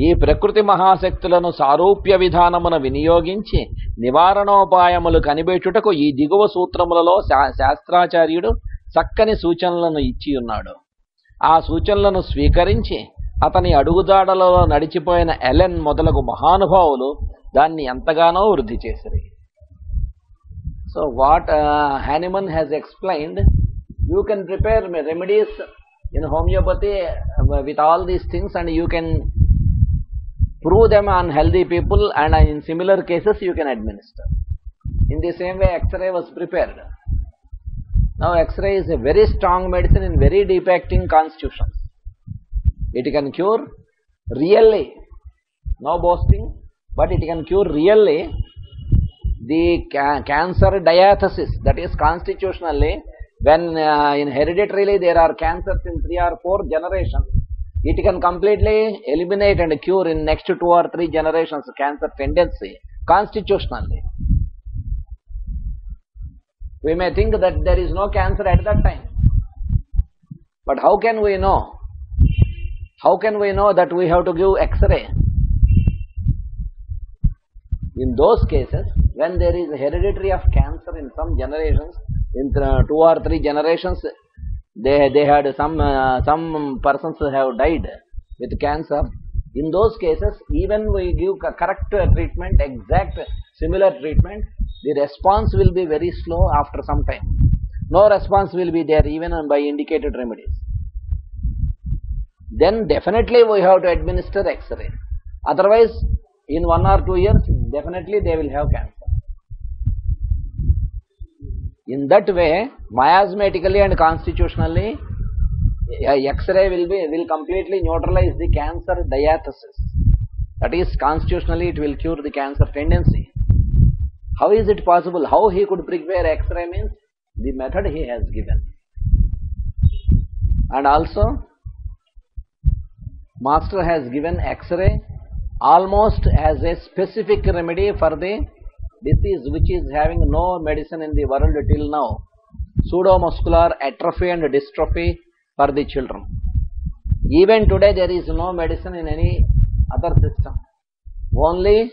Speaker 2: ఈ ప్రకృతి మహాశక్తులను సారూప్య విధానమున వినియోగించి నివారణోపాయములు కనిపెట్టుటకు ఈ దిగువ సూత్రములలో శాస్త్రాచార్యుడు చక్కని సూచనలను ఇచ్చి ఉన్నాడు. ఆ సూచనలను స్వీకరించి అతని అడుగుజాడలలో నడిచిపోయిన ఎలెన్ మొదలగు మహానుభావులు దాన్ని ఎంతగానో వృద్ధి చేసిరి. So what Hahnemann has explained, you can prepare remedies in homeopathy with all these things and you can prove them on healthy people, and in similar cases you can administer. In the same way X-ray was prepared. Now X-ray is a very strong medicine in very defecting constitutions. It can cure really, no boasting, but it can cure really the cancer diathesis, that is constitutionally. When in hereditarily there are cancers in 3 or 4 generations, it can completely eliminate and cure in next 2 or 3 generations cancer tendency constitutionally. We may think that there is no cancer at that time, But how can we know? How can we know that we have to give X-ray? In those cases, when there is hereditary of cancer in some generations, in 2 or 3 generations, they had some persons have died with cancer. In those cases, even we give correct treatment, exact similar treatment, the response will be very slow after some time. No response will be there even by indicated remedies. Then definitely we have to administer X-ray. Otherwise, in 1 or 2 years, definitely they will have cancer. In that way, miasmatically and constitutionally, X-ray will completely neutralize the cancer diathesis. That is, constitutionally it will cure the cancer tendency. How is it possible? How he could prepare X-ray means the method he has given. And also, Master has given X-ray almost as a specific remedy for the disease which is having no medicine in the world till now. Pseudomuscular atrophy and dystrophy for the children. Even today there is no medicine in any other system. Only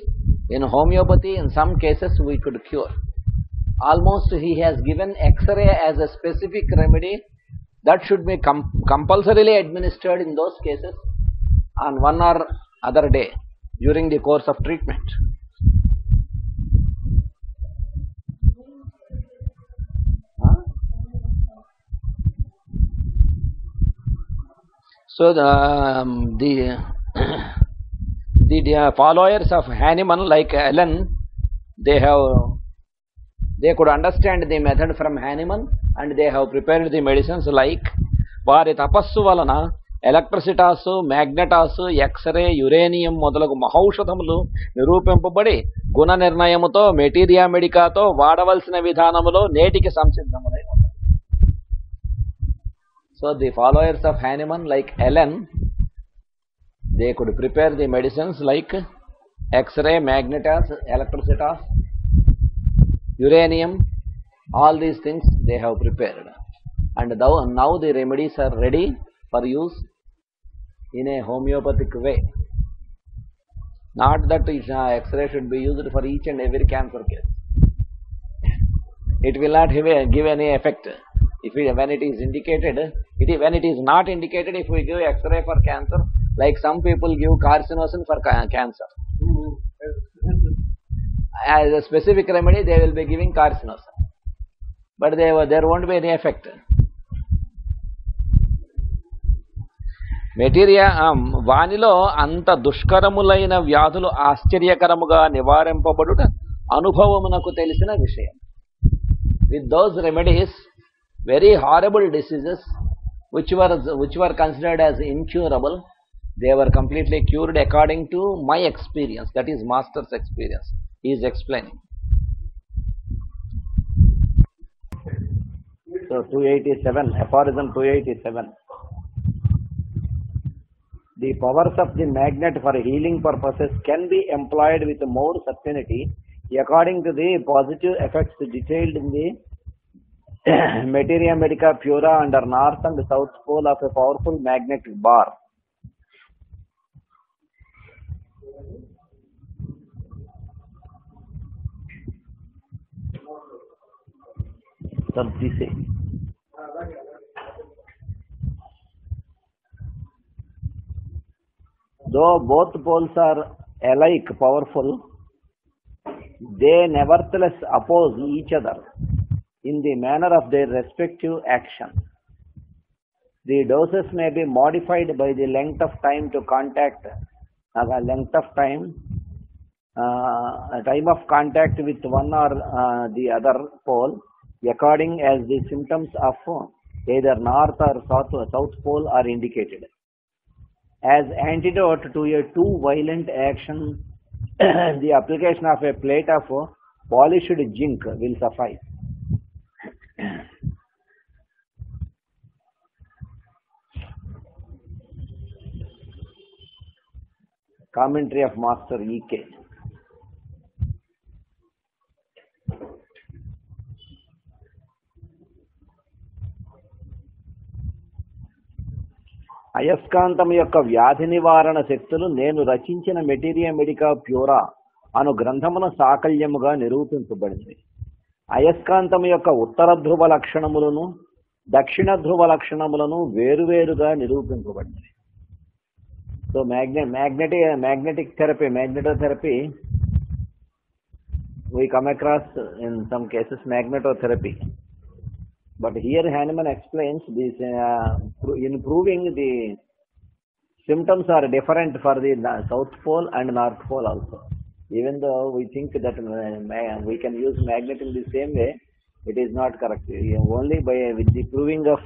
Speaker 2: in homeopathy in some cases we could cure. Almost he has given X-ray as a specific remedy that should be compulsorily administered in those cases on 1 or other day during the course of treatment. So the followers of Hahnemann like Allen, they could understand the method from Hahnemann and they have prepared the medicines like వారి తపస్సు వలన ఎలక్ట్రిసిటాస్, మ్యాగ్నెటాస్, x ray, uranium మొదలగు మహౌషధములు నిరూపింపబడి గుణ నిర్ణయముతో materia మెడికాతో వాడవలసిన విధానములో నేటికి సంసిద్ధములై ఉన్నాయి. So the followers of Hahnemann like Allen, they could prepare the medicines like X-ray, magnetas, electricitas, uranium, all these things they have prepared. And now the remedies are ready for use in a homeopathic way. Not that X-ray should be used for each and every cancer case. It will not give any effect. When it is indicated, when it is not indicated, if we give X-ray for cancer, like some people give carcinosin for cancer. As a specific remedy, they will be giving carcinosin. But there won't be any effect. Materia వానిలో అంత దుష్కరములైన వ్యాధులు ఆశ్చర్యకరముగా నివారింపబడుట అనుభవమునకు తెలిసిన విషయం. With those remedies, very horrible diseases which were considered as incurable, they were completely cured according to my experience, that is Master's experience. He is explaining. So 287, Aphorism 287. The powers of the magnet for healing purposes can be employed with more certainty according to the positive effects detailed in the Materia Medica Pura under north and south pole of a powerful magnetic bar. Though both poles are alike powerful, they nevertheless oppose each other in the manner of their respective action. The doses may be modified by the length of time to contact, time of contact with one or the other pole, according as the symptoms of either north or south pole are indicated. As antidote to a too violent action, the application of a plate of polished zinc will suffice. Commentary of Master E.K. అయస్కాంతం యొక్క వ్యాధి నివారణ శక్తులు నేను రచించిన materia medica ప్యూరా అను గ్రంథమున సాకల్యముగా నిరూపించబడింది. అయస్కాంతం యొక్క ఉత్తర ధ్రువ లక్షణములను దక్షిణ ధ్రువ లక్షణములను వేరువేరుగా నిరూపించబడింది. So magnetic therapy, magnetotherapy, we come across in some cases magnetotherapy. But here Hahnemann explains this in proving the symptoms are different for the South Pole and North Pole also. Even though we think that we can use magnet in the same way, it is not correct. Only with the proving of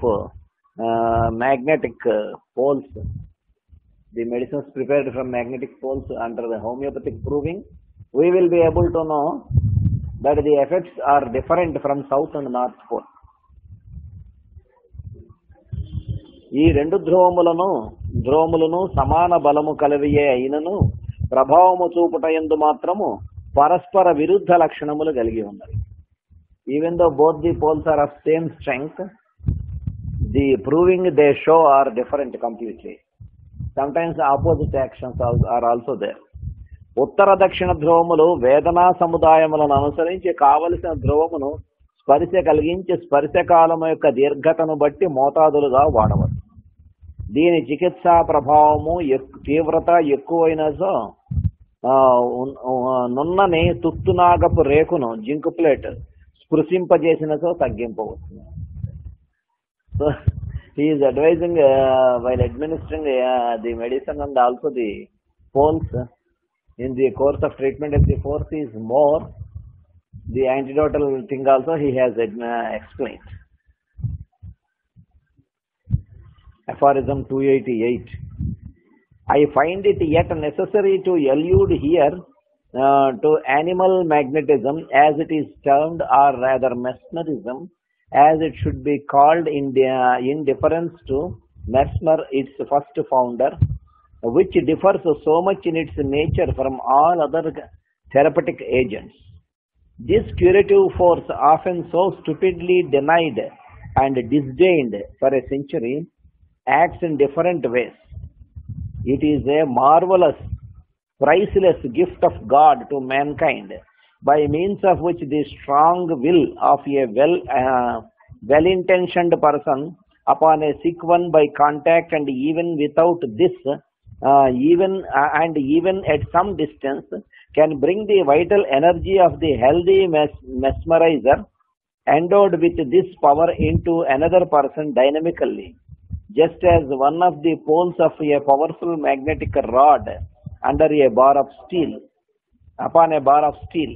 Speaker 2: magnetic poles, the medicines prepared from magnetic poles under the homeopathic proving, we will be able to know that the effects are different from South and North Pole. ఈ రెండు ధ్రువములను సమాన బలము కలిగియే అయినను ప్రభావము చూపుటయందు మాత్రము పరస్పర విరుద్ధ లక్షణములు కలిగి ఉన్నవి. Even though both the poles are of same strength, the proving they show are different completely. Sometimes opposite actions are also there. ఉత్తర దక్షిణ ధ్రువములు వేదనా సముదాయములను అనుసరించి కావలసిన ధ్రువమును స్పర్శ కలిగించి స్పర్శకాలము యొక్క దీర్ఘతను బట్టి మోతాదులుగా వాడవచ్చు. దీని చికిత్సా ప్రభావము తీవ్రత ఎక్కువైనచో నున్నని తుత్తునాగపు రేకును జింక్ ప్లేట్ స్పృశింపజేసినచో తగ్గింపవచ్చు. So he is advising while administering the medicine and also the poles in the course of treatment, if the force is more, the antidotal thing also he has explained. Aphorism 288. I find it yet necessary to allude here to animal magnetism, as it is termed, or rather mesmerism, as it should be called in deference to Mesmer, its first founder, which differs so much in its nature from all other therapeutic agents. This curative force, often so stupidly denied and disdained for a century, acts in different ways. It is a marvelous, priceless gift of God to mankind, by means of which the strong will of a well-intentioned person upon a sick one by contact, and even without this, even at some distance, can bring the vital energy of the healthy mesmerizer endowed with this power into another person dynamically, just as one of the poles of a powerful magnetic rod under a bar of steel. Upon a bar of steel,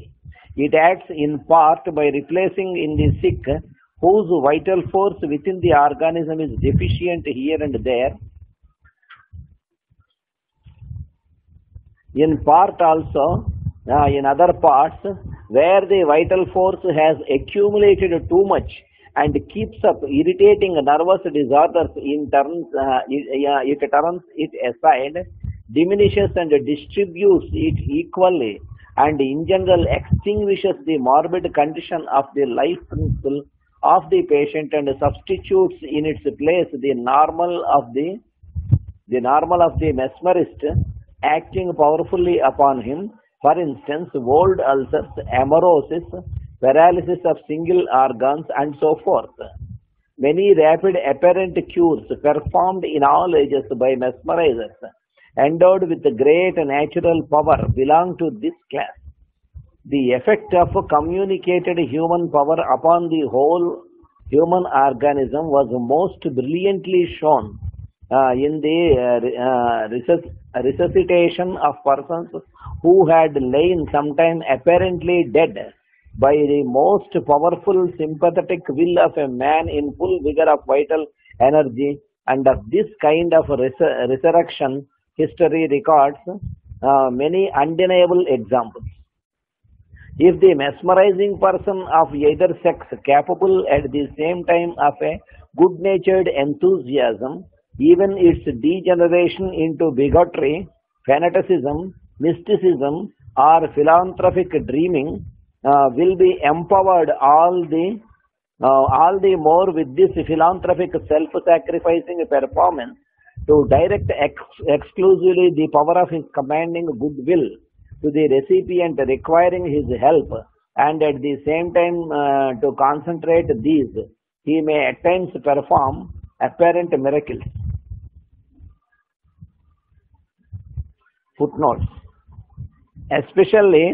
Speaker 2: it acts in part by replacing in the sick, whose vital force within the organism is deficient here and there, in part also in other parts where the vital force has accumulated too much and keeps up irritating nervous disorders, it turns it aside, diminishes and distributes it equally, and in general extinguishes the morbid condition of the life principle of the patient, and substitutes in its place the normal of the mesmerist, acting powerfully upon him. For instance, old ulcers, amaurosis, paralysis of single organs, and so forth. Many rapid apparent cures performed in all ages by mesmerizers endowed with great natural power belong to this class. The effect of communicated human power upon the whole human organism was most brilliantly shown in the resuscitation of persons who had lain sometime apparently dead by the most powerful sympathetic will of a man in full vigor of vital energy. And of this kind of resurrection, history records many undeniable examples. If the mesmerizing person of either sex, capable at the same time of a good-natured enthusiasm, even its degeneration into bigotry, fanaticism, mysticism, or philanthropic dreaming, will be empowered all the more with this philanthropic self-sacrificing performance, to direct exclusively the power of his commanding goodwill to the recipient requiring his help, and at the same time to concentrate these, he may at times perform apparent miracles. Footnotes. Especially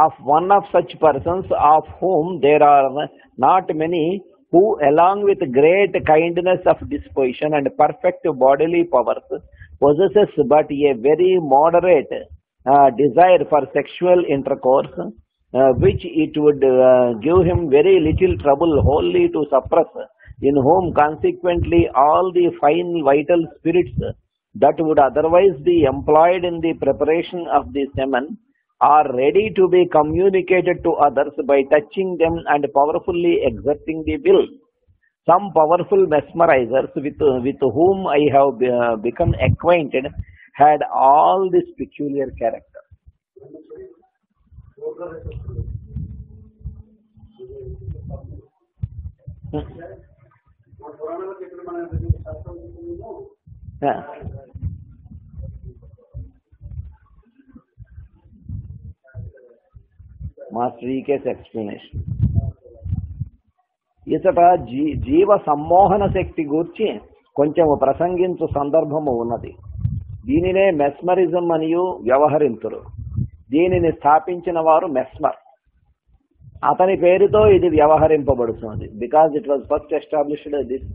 Speaker 2: of one of such persons of whom there are not many, who along with great kindness of disposition and perfect bodily powers possesses but a very moderate desire for sexual intercourse, which it would give him very little trouble wholly to suppress, in whom consequently all the fine vital spirits that would otherwise be employed in the preparation of the semen are ready to be communicated to others by touching them and powerfully exerting the will. Some powerful mesmerizers with whom I have become acquainted had all this peculiar character. Yeah. Master E.K.'s explanation. ఇతట జీవ సమ్మోహన శక్తి గూర్చి కొంచెము ప్రసంగించు సందర్భము ఉన్నది. దీనినే mesmerism అనియు వ్యవహరింతురు. దీనిని స్థాపించిన వారు మెస్మర్. అతని పేరుతో ఇది వ్యవహరింపబడుతుంది. Because it was first established, this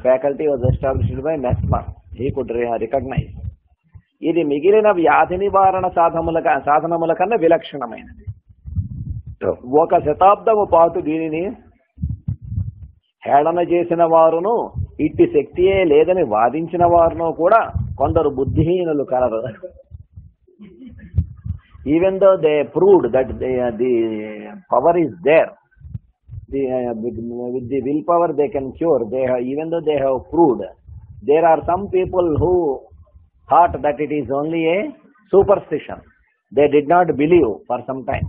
Speaker 2: faculty was established by Mesmer. He could recognise. ఇది మిగిలిన వ్యాధి నివారణ సాధనముల కన్నా విలక్షణమైనది. ఒక శతాబ్దము పాటు దీనిని హేళన చేసిన వారును, ఇట్టి శక్తియే లేదని వాదించిన వారును కూడా కొందరు బుద్ధిహీనులు colour. Even though they proved that the power is there, with the willpower they can cure, even though they have proved, there are some people who thought that it is only a superstition. They did not believe for some time.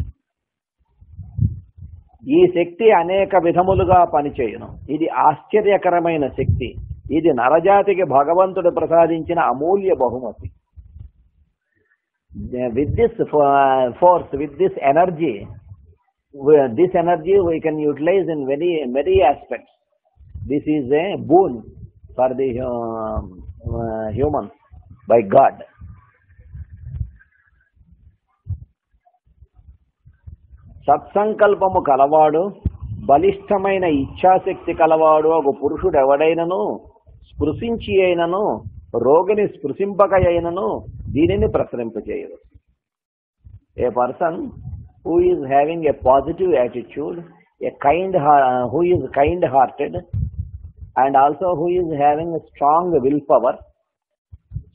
Speaker 2: ఈ శక్తి అనేక విధములుగా పనిచేయును. ఇది ఆశ్చర్యకరమైన శక్తి. ఇది నరజాతికి భగవంతుడు ప్రసాదించిన అమూల్య బహుమతి. With this force, with this energy we can utilize in many aspects. This is a boon for the humans by God. సత్సంకల్పము కలవాడు, బలిష్టమైన ఇచ్ఛాశక్తి కలవాడు ఒక పురుషుడు ఎవడైనను స్పృశించి అయినను రోగిని స్పృశింపక అయినను దీనిని ప్రసరింపచేయరు. ఏ person who is having a positive attitude, who is kind hearted, and also who is having a strong willpower,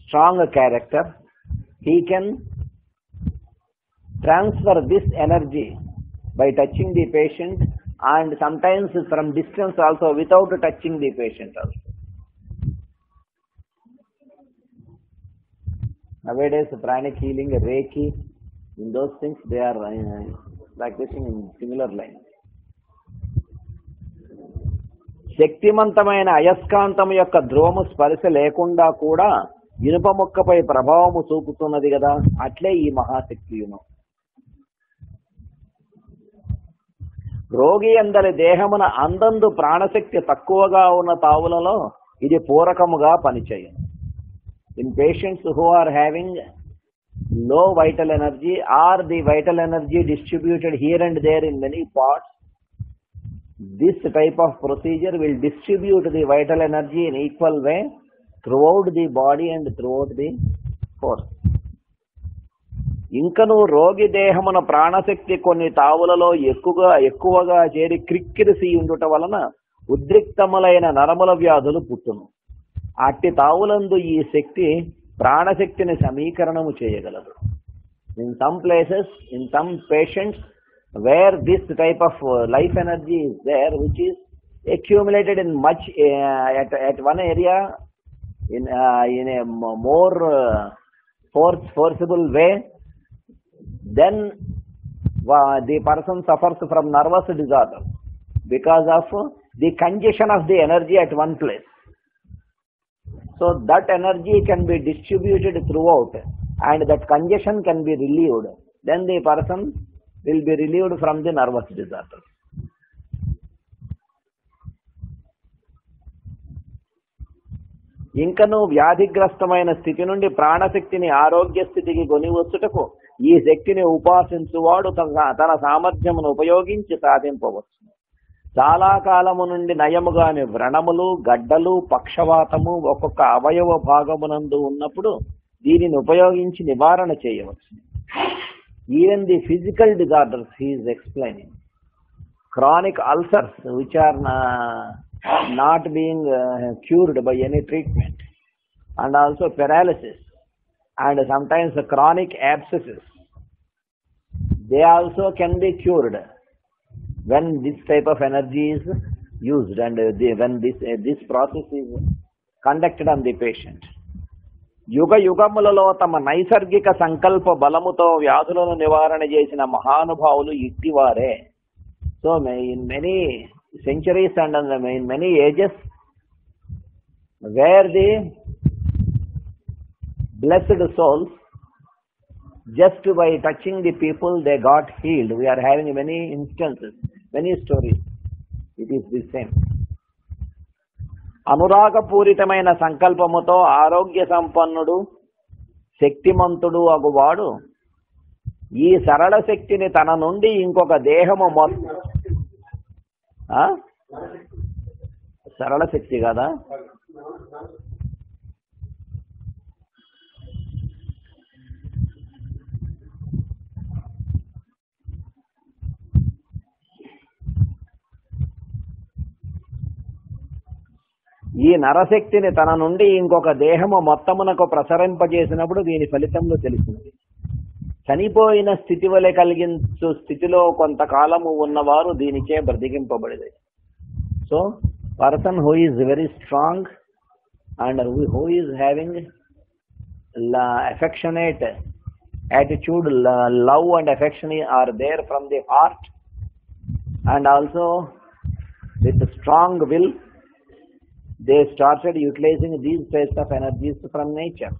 Speaker 2: strong character, he can transfer this energy by touching the patient, and sometimes from distance also, without touching the patient also. Nowadays pranic healing, Reiki, in those things they are practicing in similar lines. శక్తిమంతమైన అయస్కాంతం యొక్క ధ్రువము స్పర్శ లేకుండా కూడా ఇనుప మొక్కపై ప్రభావము చూపుతున్నది కదా, అట్లే ఈ మహాశక్తియును. రోగి అందరి దేహమున అందందు ప్రాణశక్తి తక్కువగా ఉన్న తావులలో ఇది పూరకముగా పనిచేయను. In patients who are having low vital energy, or the vital energy distributed here and there in many parts, this type of procedure will distribute the vital energy in equal way throughout the body and throughout the force. ఇంకను రోగి దేహమున ప్రాణశక్తి కొన్ని తావులలో ఎక్కువగా చేరి క్రిక్కిరిసి ఉండుట వలన ఉద్రిక్తములైన నరముల వ్యాధులు పుట్టును. అట్టి తావులందు ఈ శక్తి ప్రాణశక్తిని సమీకరణము చేయగలదు. In some places, in some patients, where this type of life energy is there, which is accumulated in much at one area in a more forcible way, then the person suffers from nervous disorder because of the congestion of the energy at one place. So that energy can be distributed throughout and that congestion can be relieved. Then the person will be relieved from the nervous disorder. ఇంకను వ్యాధిగ్రస్తమైన స్థితి నుండి ప్రాణశక్తిని ఆరోగ్య స్థితికి కొనివచ్చుటకు ఈ శక్తిని ఉపాసించువాడు తన సామర్థ్యమును ఉపయోగించి సాధింపవచ్చు. చాలా కాలము నుండి నయముగాని వ్రణములు, గడ్డలు, పక్షవాతము ఒక్కొక్క అవయవ భాగమునందు ఉన్నప్పుడు దీనిని ఉపయోగించి నివారణ చేయవచ్చు. Even the physical disorders he is explaining. Chronic ulcers which are not being cured by any treatment, and also paralysis, and sometimes chronic abscesses, they also can be cured when this type of energy is used and when this process is conducted on the patient. యుగ యుగములలో తమ నైసర్గిక సంకల్ప బలముతో వ్యాధులను నివారణ చేసిన మహానుభావులు ఇట్టివారే. So in many centuries and in many ages, where the blessed souls, just by touching the people, they got healed. We are having many instances, many stories. It is the same. అనురాగపూరితమైన సంకల్పముతో ఆరోగ్య సంపన్నుడు, శక్తిమంతుడు అగువాడు ఈ సరళ శక్తిని తన నుండి ఇంకొక దేహము సరళ శక్తి కదా, ఈ నరశక్తిని తన నుండి ఇంకొక దేహము మొత్తమునకు ప్రసరింపజేసినప్పుడు దీని ఫలితంలో తెలిసింది. చనిపోయిన స్థితి వలె కలిగించు స్థితిలో కొంతకాలము ఉన్నవారు దీనిచే బ్రతికింపబడేది. So person who is very strong and who is having affectionate attitude, love and affection are there from the heart, and also with strong will they started utilizing these types of energies from nature.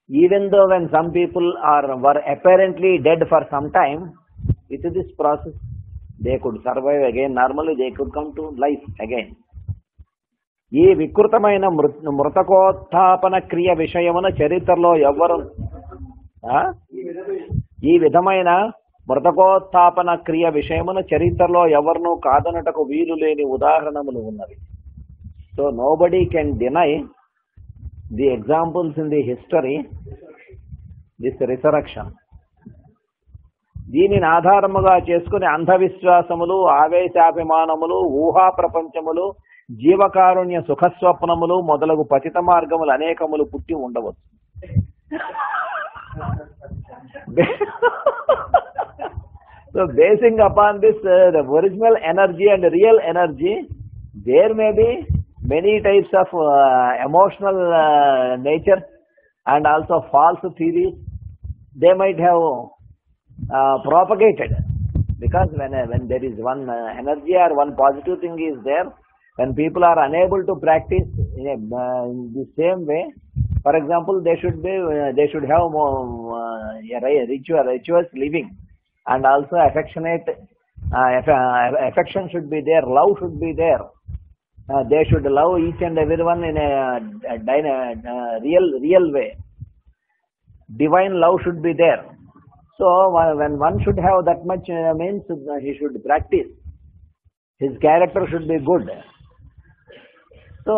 Speaker 2: Even though when some people were apparently dead for some time, with this process they could survive again. Normally they could come to life again. ఈ వికృతమైన మృతకోత్థాపన క్రియ విషయమున చరిత్రలో ఎవ్వరు ఈ విధమైన మృతకోత్థాపన క్రియ విషయమున చరిత్రలో ఎవరినూ కాదనటకు వీలు లేని ఉదాహరణములు ఉన్నవి. So nobody can deny the examples in the history this resurrection. దీనిని ఆధారముగా చేసుకుని అంధవిశ్వాసములు, ఆవేశాభిమానములు, ఊహా ప్రపంచములు, జీవకారుణ్య సుఖస్వప్నములు మొదలగు పతిత మార్గములు అనేకములు పుట్టి ఉండవచ్చు. So basing upon this the original energy and real energy, there may be many types of emotional nature and also false theories they might have propagated, because when there is one energy or one positive thing is there, when people are unable to practice in the same way, for example, they should have more rituals living, and also affection should be there, love should be there. They should love each and everyone in a real way. Divine love should be there. So when one should have that much means he should practice. His character should be good. So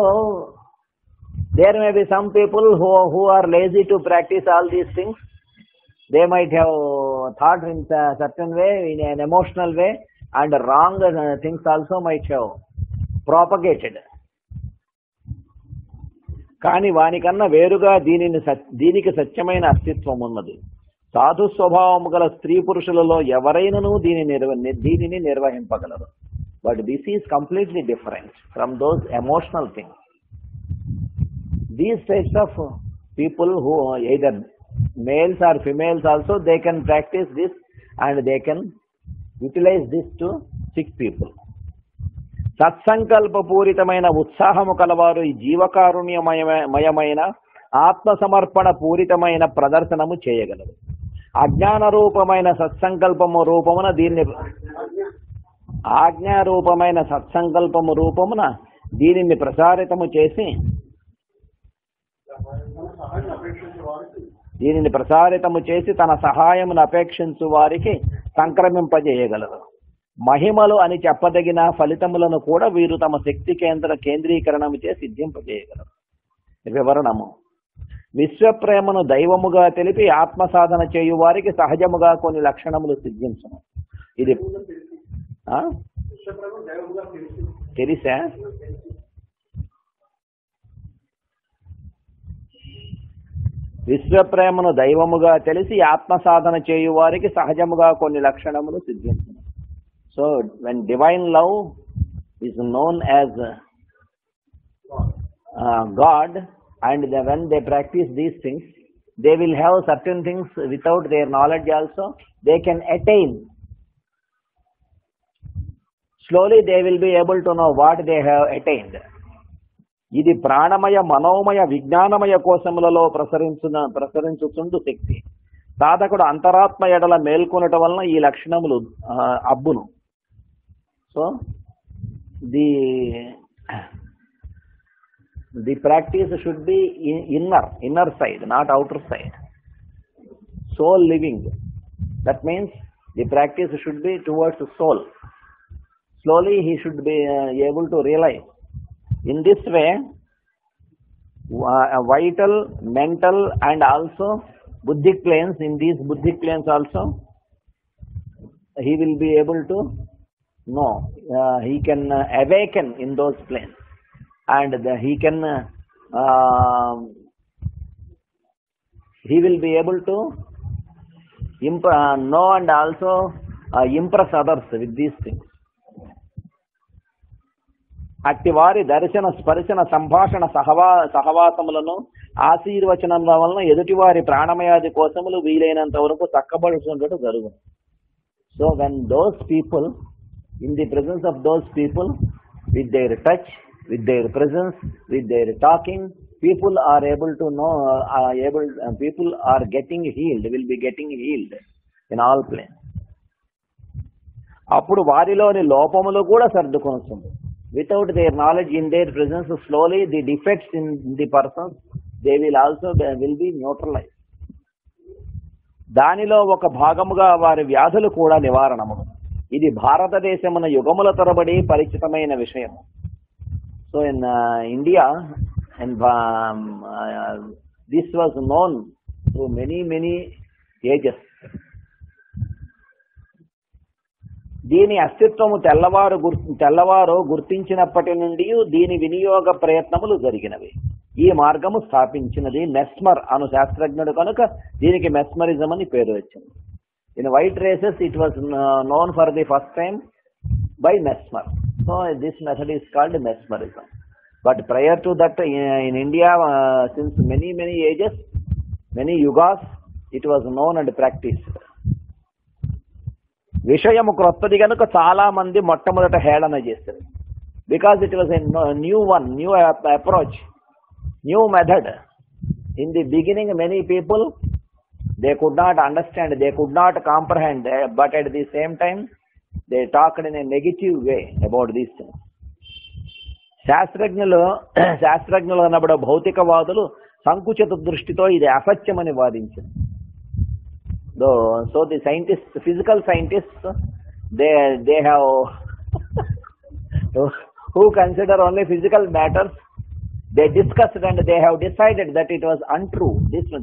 Speaker 2: there may be some people who are lazy to practice all these things. They might have thought in a certain way, in an emotional way, and wrong things also might have propagated. కానీ వానికన్నా వేరుగా దీనికి సత్యమైన అస్తిత్వం ఉన్నది. సాధు స్వభావము గల స్త్రీ పురుషులలో ఎవరైనను దీనిని నిర్వహింపగలరు. But this is completely different from those emotional things. These types of people who either males or females also, they can practice this and they can utilize this to sick people.
Speaker 4: సత్సంకల్పపూరితమైన ఉత్సాహము కలవారు ఈ జీవకారుణ్యమయమైన ఆత్మసమర్పణ పూరితమైన ప్రదర్శనము చేయగలరు. అజ్ఞాన రూపమైన సత్సంకల్పము రూపమున ఆజ్ఞారూపమైన సత్సంకల్పము రూపమున దీనిని ప్రసారితము చేసి తన సహాయమును అపేక్షించు వారికి సంక్రమింపజేయగలరు. మహిమలు అని చెప్పదగిన ఫలితములను కూడా వీరు తమ శక్తి కేంద్రీకరణము చేసి సిద్ధింపజేయగలరు. వివరణము: విశ్వప్రేమను దైవముగా తెలిపి ఆత్మ సాధన చేయు వారికి సహజముగా కొన్ని లక్షణములు సిద్ధించును. ఇది తెలిసా? విశ్వప్రేమను దైవముగా తెలిసి ఆత్మ సాధన చేయు వారికి సహజముగా కొన్ని లక్షణములు సిద్ధించును. So when divine love is known as God, and when they practice these things, they will have certain things without their knowledge also they can attain. Slowly they will be able to know what they have attained. ఇది ప్రాణమయ మనోమయ విజ్ఞానమయ కోశములలో ప్రసరించుచుండు శక్తి. సాధకుడు అంతరాత్మ ఎడల మేల్కొనటం వలన ఈ లక్షణములు అబ్బును. So the practice should be inner side, not outer side. Soul living, that means the practice should be towards the soul. Slowly he should be able to realize. In this way, vital, mental and also buddhic planes, in these buddhic planes also he will be able to know. He can awaken in those planes, and he will be able to know and also impress others with these things. అట్టి వారి దర్శన స్పర్శన సంభాషణ సహవాసములను ఆశీర్వచనముల వలన ఎదుటివారి ప్రాణమయాది కోసములు వీలైనంత వరకు చక్కబడుచున్నట్టు జరుగును. So when those people, in the presence of those people, with their touch, with their presence, with their talking, people are able to know, people are getting healed, will be getting healed in all planes. అప్పుడు వారిలోని లోపములు కూడా సర్దుకొనుతుంది. Without their knowledge, in their presence, slowly the defects in the person, they will also will be neutralized. దానిలో ఒక భాగముగా వారి వ్యాధులు కూడా నివారణము. ఇది భారతదేశమున యుగముల తరబడి పరిచితమైన విషయం. So in India and this was known to many ages. దీని అస్తిత్వము తెల్లవారు గుర్తించినప్పటి నుండి దీని వినియోగ ప్రయత్నములు జరిగినవి. ఈ మార్గము స్థాపించినది మెస్మర్ అను శాస్త్రజ్ఞుడు కనుక దీనికి మెస్మరిజం అని పేరు వచ్చింది. In white races, it was known for the first time by Mesmer. So this method is called Mesmerism. But prior to that, in India, since many ages, many yugas, it was known and practiced. విషయము క్రొత్తది కనుక చాలా మంది మొట్టమొదట హేళన చేస్తారు. Because it was a new approach, new method. In the beginning, many people, they could not understand, they could not comprehend, but at the same time they talked in a negative way about these things. శాస్త్రజ్ఞులు అన్నబడే భౌతికవాదులు సంకుచిత దృష్టితో ఇది అసత్యమని వాదించారు. So the scientists, physical scientists, they have who consider only physical matters, they discussed and they have decided that it was untrue,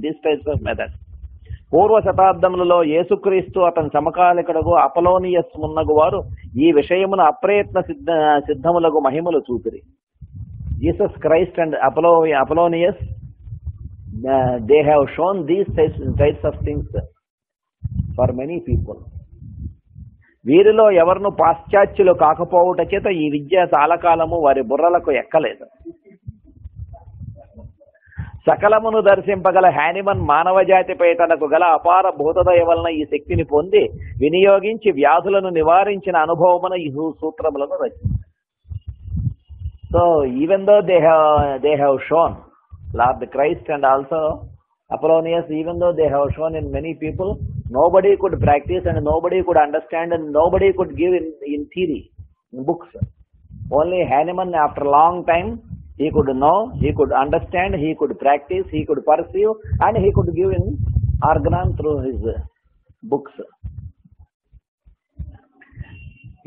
Speaker 4: this type of method. పూర్వ శతాబ్దములలో యేసుక్రీస్తు అతని సమకాలికుడు Apollonius మున్నగు వారు ఈ విషయమున అప్రయత్న సిద్ధములకు మహిమలు చూపిరి. Jesus Christ and Apollonius, they have shown these types of things for many people. వీరిలో ఎవరిను పాశ్చాత్యులు కాకపోవుట చేత ఈ విద్య చాలా కాలము వారి బుర్రలకు ఎక్కలేదు. సకలమును దర్శింపగల హ్యానిమన్ మానవ జాతిపై తనకు గల అపార భూతదయ వలన ఈ శక్తిని పొంది వినియోగించి వ్యాధులను నివారించిన అనుభవమున ఈ సూత్రములను రచించారు. So even though they have shown Lord Christ and also Apollonius, even though they have shown in many people, nobody could practice and nobody could understand and nobody could give in theory, in books. Only Hahnemann, after a long time, he could know, he could understand, he could practice, he could perceive, and he could give in Organon through his books.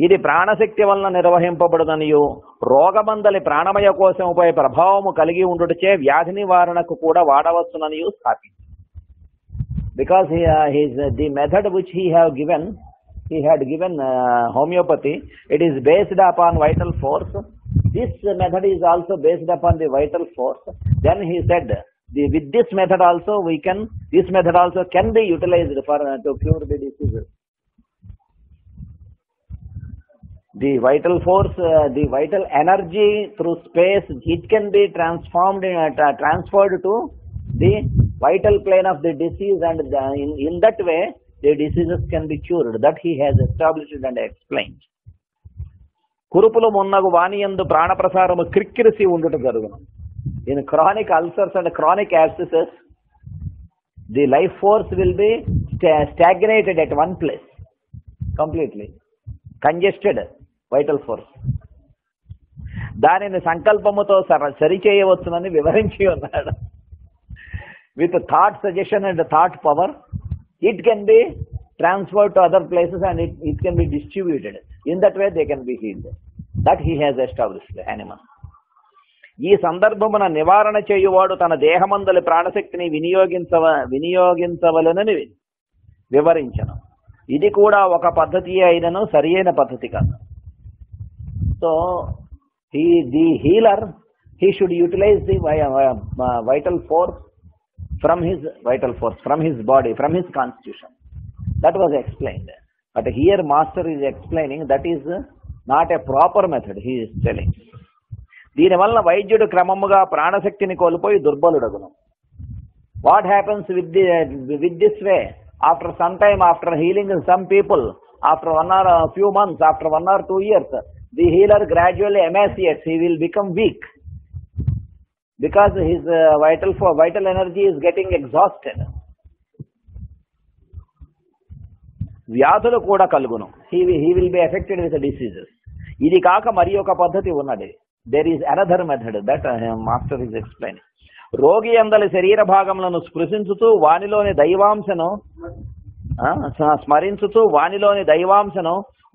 Speaker 4: ఇది ప్రాణశక్తి వలన నిర్వహింపబడుననియు రోగమందలి ప్రాణమయ కోశముపై ప్రభావము కలిగి ఉండుటచే వ్యాధి నివారణకు కూడా వాడవచ్చుననియు స్థాపించారు. Because the method which he had given homeopathy, it is based upon vital force. This method is also based upon the vital force. Then he said, with this method also this method also can be utilized to cure the diseases. The vital force, the vital energy through space, it can be transferred to the vital plane of the disease, and in that way the diseases can be cured. That he has established and explained. కురుపులు మున్నగు వానియందు ప్రాణప్రసారము క్రిక్కిరిసి ఉండుట జరుగును. In chronic ulcers and chronic abscesses, the life force will be stagnated at one place, completely congested vital force. దానిని సంకల్పముతో సరిచేయవచ్చునని వివరించి ఉన్నాడు. With thought suggestion and thought power, it can be transferred to other places and it can be distributed. In that way they can be healed. That he has established, Hahnemann. ఈ సందర్భమున నివారణ చేయువాడు తన దేహమందలి ప్రాణశక్తిని వినియోగించవలనని వివరించను. ఇది కూడా ఒక పద్ధతి అయినను సరియైన పద్ధతి కాదు. So the healer, he should utilize the vital force from his body, from his constitution. That was explained. But here master is explaining that is not a proper method, he is telling. దీనివల్ల వైద్యుడు క్రమముగా ప్రాణశక్తిని కోల్పోయి దుర్బలుడగును. What happens with this way? After some time, after healing some people, after one or a few months, after 1 or 2 years, the healer gradually emaciates. He will become weak because his vital energy is getting exhausted. వ్యాధులు కూడా కలుగును. He will be affected with the diseases. ఇది కాక మరి ఒక పద్ధతి ఉన్నది. There is another method that master is explaining. రోగి అందలి శరీర భాగములను స్మరించుతూ వానిలోని దైవాంశను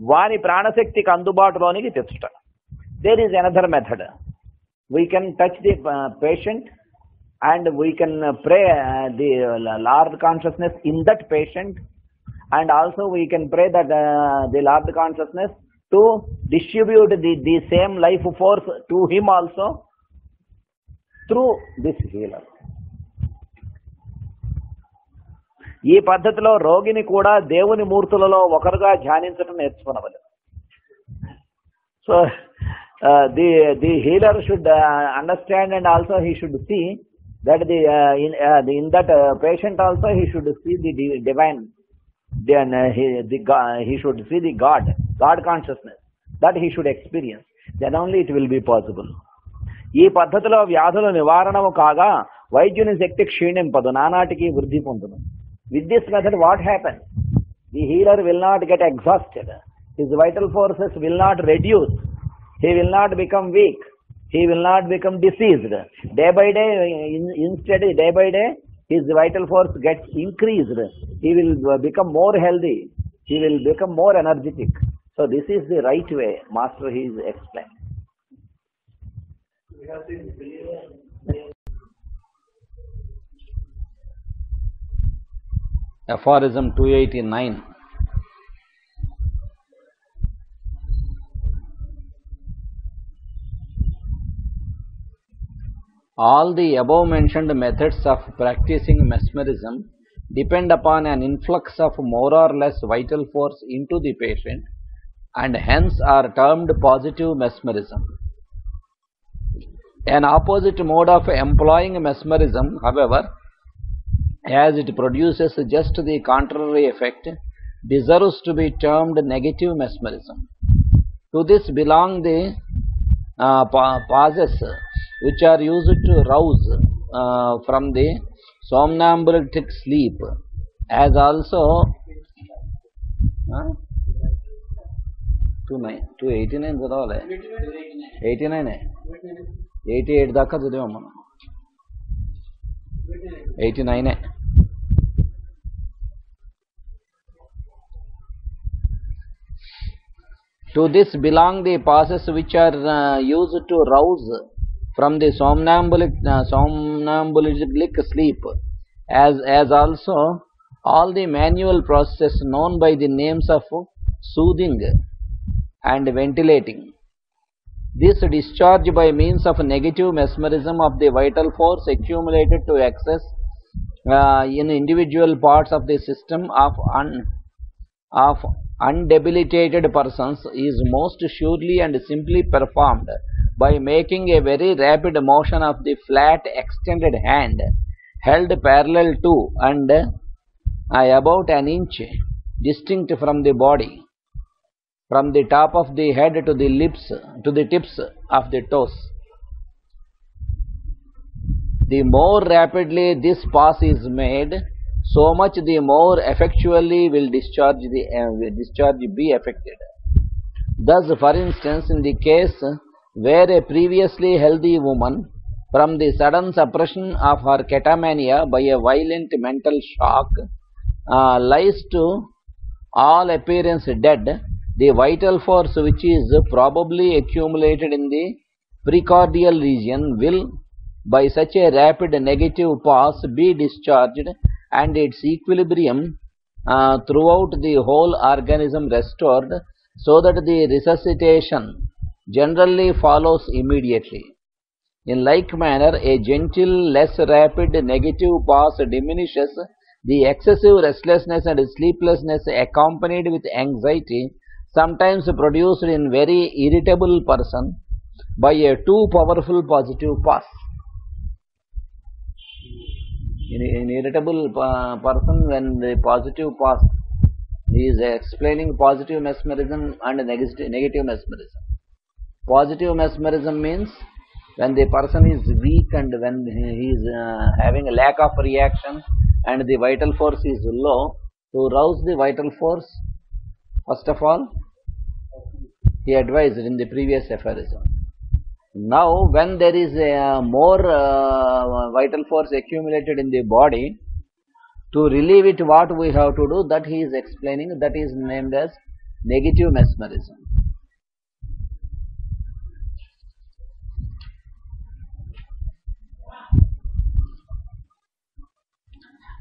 Speaker 4: వాని ప్రాణశక్తికి అందుబాటులోనికి తెచ్చుట. There is another method. We can touch the patient and we can pray the Lord consciousness in that patient, and also we can pray that the Lord consciousness to distribute the same life force to him also through this healer. ఈ పద్ధతిలో రోగిని కూడా దేవుని మూర్తులలో ఒకరుగా ధ్యానించడం నేర్చుకోవాలి. So the healer should understand, and also he should see that in that patient also he should see the divine. Then he should see the God consciousness that he should experience. Then only it will be possible. ఈ పద్ధతిలో వ్యాధుల నివారణము కాగా వైద్యుని శక్తి క్షీణింపదు, నానాటికి వృద్ధి పొందును. With this method what happens? The healer will not get exhausted. His vital forces will not reduce. He will not become weak. He will not become diseased. Day by day, instead day by day, his vital force gets increased. He will become more healthy. He will become more energetic. So this is the right way. Master, he is explaining.
Speaker 2: Aphorism 289. All the above mentioned methods of practicing mesmerism depend upon an influx of more or less vital force into the patient, and hence are termed positive mesmerism. An opposite mode of employing mesmerism, however, as it produces just the contrary effect, deserves to be termed negative mesmerism. To this belong the pauses which are used to rouse from the somnambulic sleep, as also 289 చదవాలి 89 88 దాకా చదివాం మనం 89. To this belong the pauses which are used to rouse from the somnambulic sleep, as also all the manual processes known by the names of soothing and ventilating. This discharge by means of negative mesmerism of the vital force accumulated to excess in individual parts of the system of undebilitated persons is most surely and simply performed by making a very rapid motion of the flat extended hand held parallel to and about an inch distinct from the body, from the top of the head to the lips, to the tips of the toes. The more rapidly this pass is made, so much the more effectually will discharge be effected. Thus, for instance, in the case where a previously healthy woman, from the sudden suppression of her catamania by a violent mental shock, lies to all appearance dead, the vital force which is probably accumulated in the precordial region will, by such a rapid negative pass, be discharged and its equilibrium throughout the whole organism restored, so that the resuscitation generally follows immediately. In like manner, a gentle, less rapid negative pass diminishes the excessive restlessness and sleeplessness accompanied with anxiety, sometimes produced in very irritable person by a too powerful positive pass. In irritable person, when the positive pass, he is explaining positive mesmerism and negative mesmerism. Positive mesmerism means when the person is weak and when he is having a lack of reaction and the vital force is low, to rouse the vital force, first of all, he advised in the previous aphorism. Now, when there is a more vital force accumulated in the body, to relieve it, what we have to do, that he is explaining, that is named as negative mesmerism.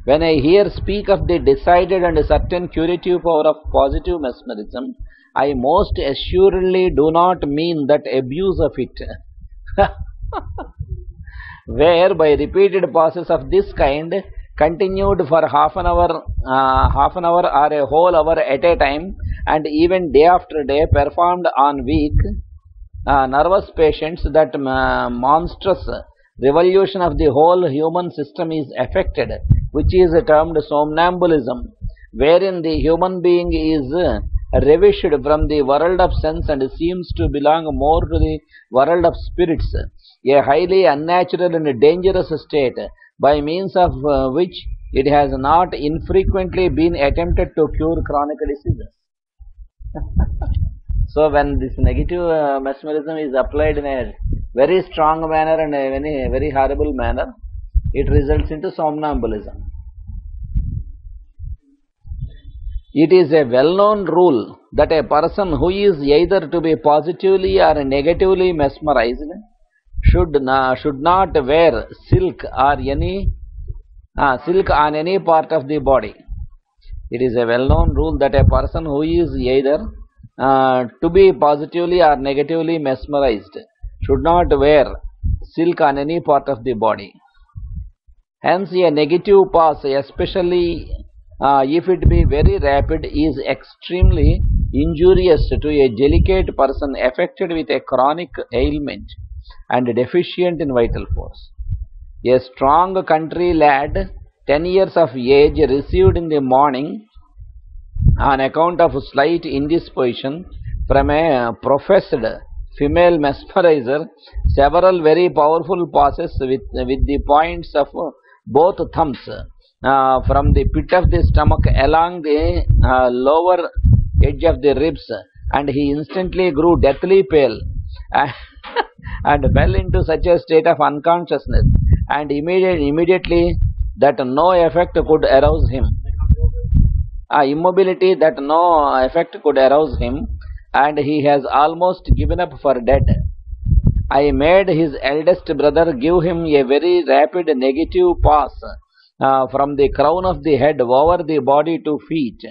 Speaker 2: When I here speak of the decided and certain curative power of positive mesmerism, I most assuredly do not mean that abuse of it, where by repeated passes of this kind, continued for half an hour or a whole hour at a time, and even day after day, performed on weak, nervous patients, that monstrous revolution of the whole human system is effected, which is termed somnambulism, wherein the human being is ravished from the world of sense and seems to belong more to the world of spirits, a highly unnatural and dangerous state, by means of which it has not infrequently been attempted to cure chronic diseases. So when this negative mesmerism is applied in a very strong manner and a very horrible manner, it results into somnambulism. It is a well-known rule that a person who is either to be positively or negatively mesmerized should not wear silk on any part of the body. It is a well-known rule that a person who is either to be positively or negatively mesmerized should not wear silk on any part of the body. Hence, a negative pass, especially if it be very rapid, is extremely injurious to a delicate person affected with a chronic ailment and deficient in vital force. A strong country lad, 10 years of age, received in the morning, on account of slight indisposition, from a professed female mesmerizer several very powerful passes with the points of both thumbs from the pit of the stomach along the lower edge of the ribs, and he instantly grew deathly pale and fell into such a state of unconsciousness and immediately that no effect could arouse him. Immobility that no effect could arouse him, and he has almost given up for dead. I made his eldest brother give him a very rapid negative pass from the crown of the head over the body to feet,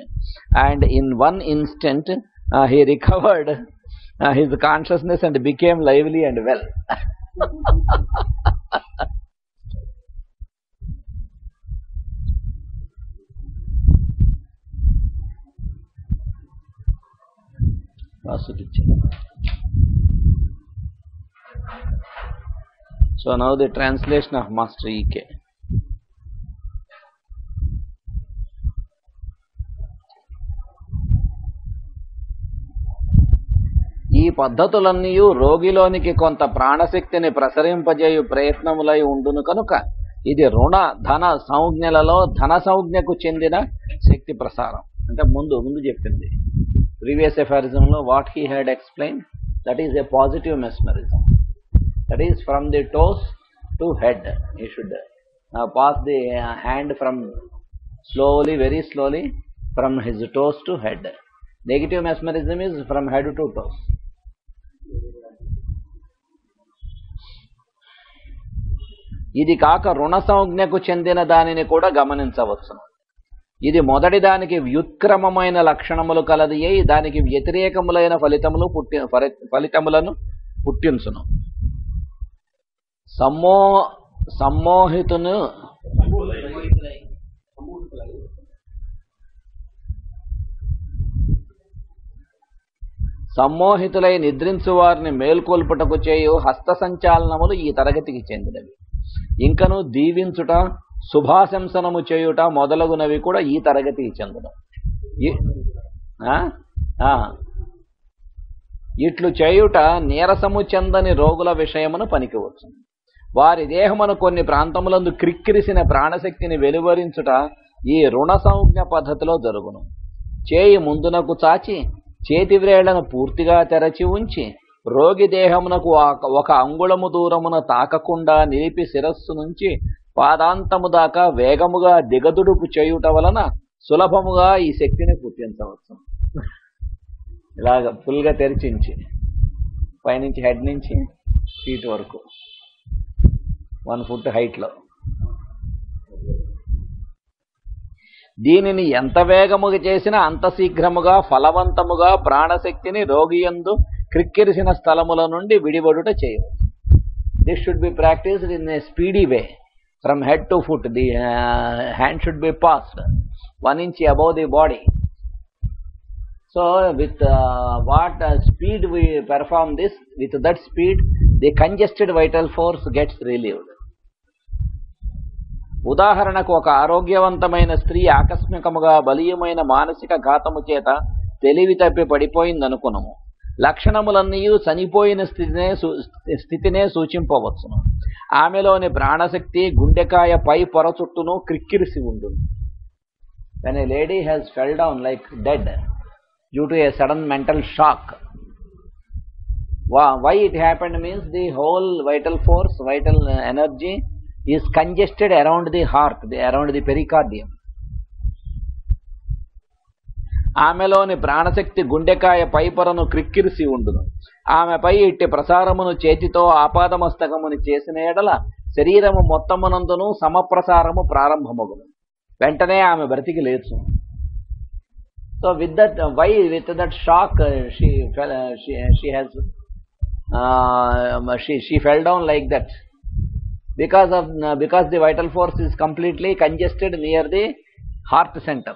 Speaker 2: and in one instant he recovered his consciousness and became lively and well. So now the translation of Master E.K. ఈ పద్ధతులన్నీ రోగిలోనికి కొంత ప్రాణశక్తిని ప్రసరింపజేయు ప్రయత్నములై ఉండును కనుక ఇది రుణ ధన సంజ్ఞలలో ధన సంజ్ఞకు చెందిన శక్తి ప్రసారం. అంటే ముందు చెప్పింది ప్రీవియస్ ఎఫారిజంలో what he had explain, that is a positive mesmerism. That is from the toes to head. You should pass the hand from slowly, very slowly, from his toes to head. Negative mesmerism is from head to toes. ఇది కాక రుణ సంజ్ఞకు చెందిన దానిని కూడా గమనించవచ్చును. ఇది మొదటి దానికి వ్యుత్క్రమమైన లక్షణములు కలది అయి దానికి వ్యతిరేకములైన ఫలితములను పుట్టించును. సమ్మోహితులై నిద్రించు వారిని మేల్కొల్పుటకు చేయు హస్త సంచాలనములు ఈ తరగతికి చెందినవి. ఇంకను దీవించుట, శుభాశంసనము చేయుట మొదలగునవి కూడా ఈ తరగతికి చెందును. ఇట్లు చేయుట నీరసము చెందని రోగుల విషయమును పనికివచ్చు. వారి దేహమును కొన్ని ప్రాంతములందు క్రిక్కిరిసిన ప్రాణశక్తిని వెలువరించుట ఈ రుణ సంజ్ఞ పద్ధతిలో జరుగును. చేయి ముందునకు చాచి చేతి వ్రేళ్లను పూర్తిగా తెరచి ఉంచి రోగి దేహమునకు ఒక అంగుళము దూరమున తాకకుండా నిలిపి శిరస్సు నుంచి పాదాంతము దాకా వేగముగా దిగదుడుపు చేయుట వలన సులభముగా ఈ శక్తిని పుట్టించవచ్చు. ఇలాగ ఫుల్గా తెరిచించి పైనుంచి హెడ్ నుంచి ఫీట్ వరకు 1 foot హైట్లో. దీనిని ఎంత వేగముగా చేసినా అంత శీఘ్రముగా ఫలవంతముగా ప్రాణశక్తిని రోగియందు క్రిక్కిరిసిన స్థలముల నుండి విడివడుట చేయవచ్చు. This should be practised in a speedy way from head to foot. The hand should be passed 1 inch above the body. So with what speed we perform this, with that speed the congested vital force gets relieved. ఉదాహరణకు ఒక ఆరోగ్యవంతమైన స్త్రీ ఆకస్మికముగా బలీయమైన మానసిక ఘాతము చేత తెలివి తప్పి పడిపోయిందనుకున్నాము. లక్షణములన్నీ చనిపోయిన స్థితినే సూచింపవచ్చును. ఆమెలోని ప్రాణశక్తి గుండెకాయ పై పొర చుట్టూను క్రిక్కిరిసి ఉండును. When a lady has fell down like dead due to a sudden mental shock, why it happened means the whole vital force, vital energy is congested around the heart, around the pericardium. ఆమెలోని ప్రాణశక్తి గుండెకాయ పైపొరను క్రిక్కిరిసి ఉండును. ఆమెపై ఇట్టి ప్రసారమును చేతితో ఆపాదమస్తకముని చేసిన ఎడల శరీరము మొత్తమునందును సమప్రసారము ప్రారంభమగును. వెంటనే ఆమె బ్రతికి లేచు. So with that shock she fell down like that because the vital force is completely congested near the heart center,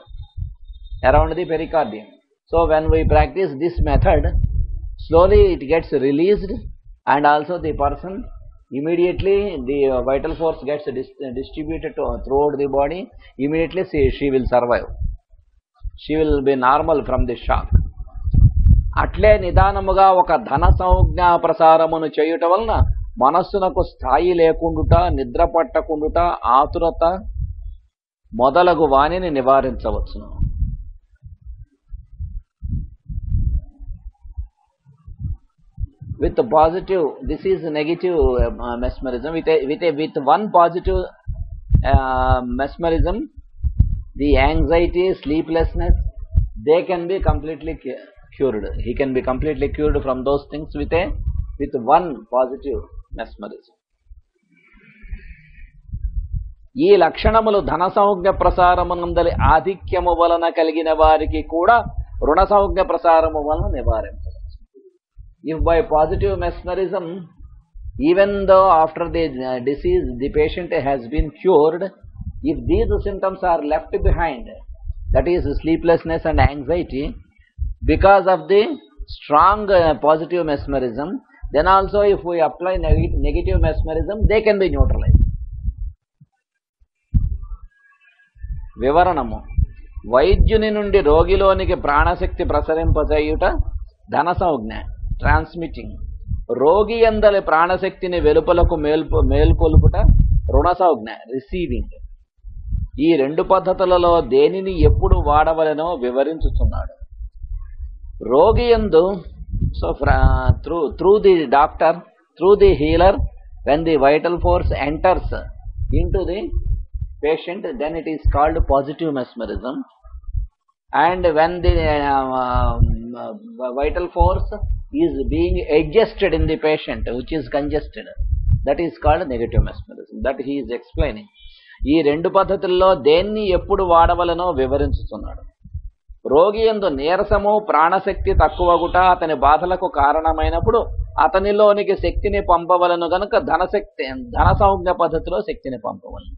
Speaker 2: around the pericardium. So when we practice this method, slowly it gets released, and also the person immediately the vital force gets distributed throughout the body. Immediately she will survive. She will be normal from the shock. అట్లే నిదానముగా ఒక ధన సంజ్ఞా ప్రసారమును చేయుట వలన మనస్సునకు స్థాయి లేకుండుట, నిద్ర పట్టకుండుట, ఆతురత మొదలగు వాణిని నివారించవచ్చును. With positive, this is negative mesmerism. With one positive mesmerism, the anxiety, sleeplessness, they can be completely cured. He can be completely cured from those things with one positive mesmerism. ఈ లక్షణములు ధన సంజ్ఞ ప్రసారమునందలి ఆధిక్యము వలన కలిగిన వారికి కూడా రుణ సంజ్ఞ ప్రసారము వలన నివారించవచ్చు. If by positive mesmerism, even though after the disease the patient has been cured, if these symptoms are left behind, that is sleeplessness and anxiety, because of the strong positive mesmerism, then also if we apply negative mesmerism, they can be neutralized. వివరణము. వైద్యుని నుండి రోగిలోనికి ప్రాణశక్తి ప్రసరింపజేయుట ధన సంజ్ఞ, transmitting. రోగి యందలి ప్రాణశక్తిని వెలుపలకు మేల్కొల్పుట రుణ సంజ్ఞ, receiving. ఈ రెండు పద్ధతులలో దేనిని ఎప్పుడు వాడవలెనో వివరించుతున్నాడు. రోగి యందు, so through the doctor, through the healer, when the vital force enters into the patient, then it is called positive mesmerism. And when the vital force is being adjusted in the patient, which is congested, that is called negative mesmerism. That he is explaining. ఈ రెండు పద్ధతుల్లో దేన్ని ఎప్పుడు వాడవలనో వివరించుతున్నాడు. రోగి యందు నీరసము, ప్రాణశక్తి తక్కువగుట అతని బాధలకు కారణమైనప్పుడు అతనిలోనికి శక్తిని పంపవలను గనుక ధన సంజ్ఞ పద్ధతిలో శక్తిని పంపవలను.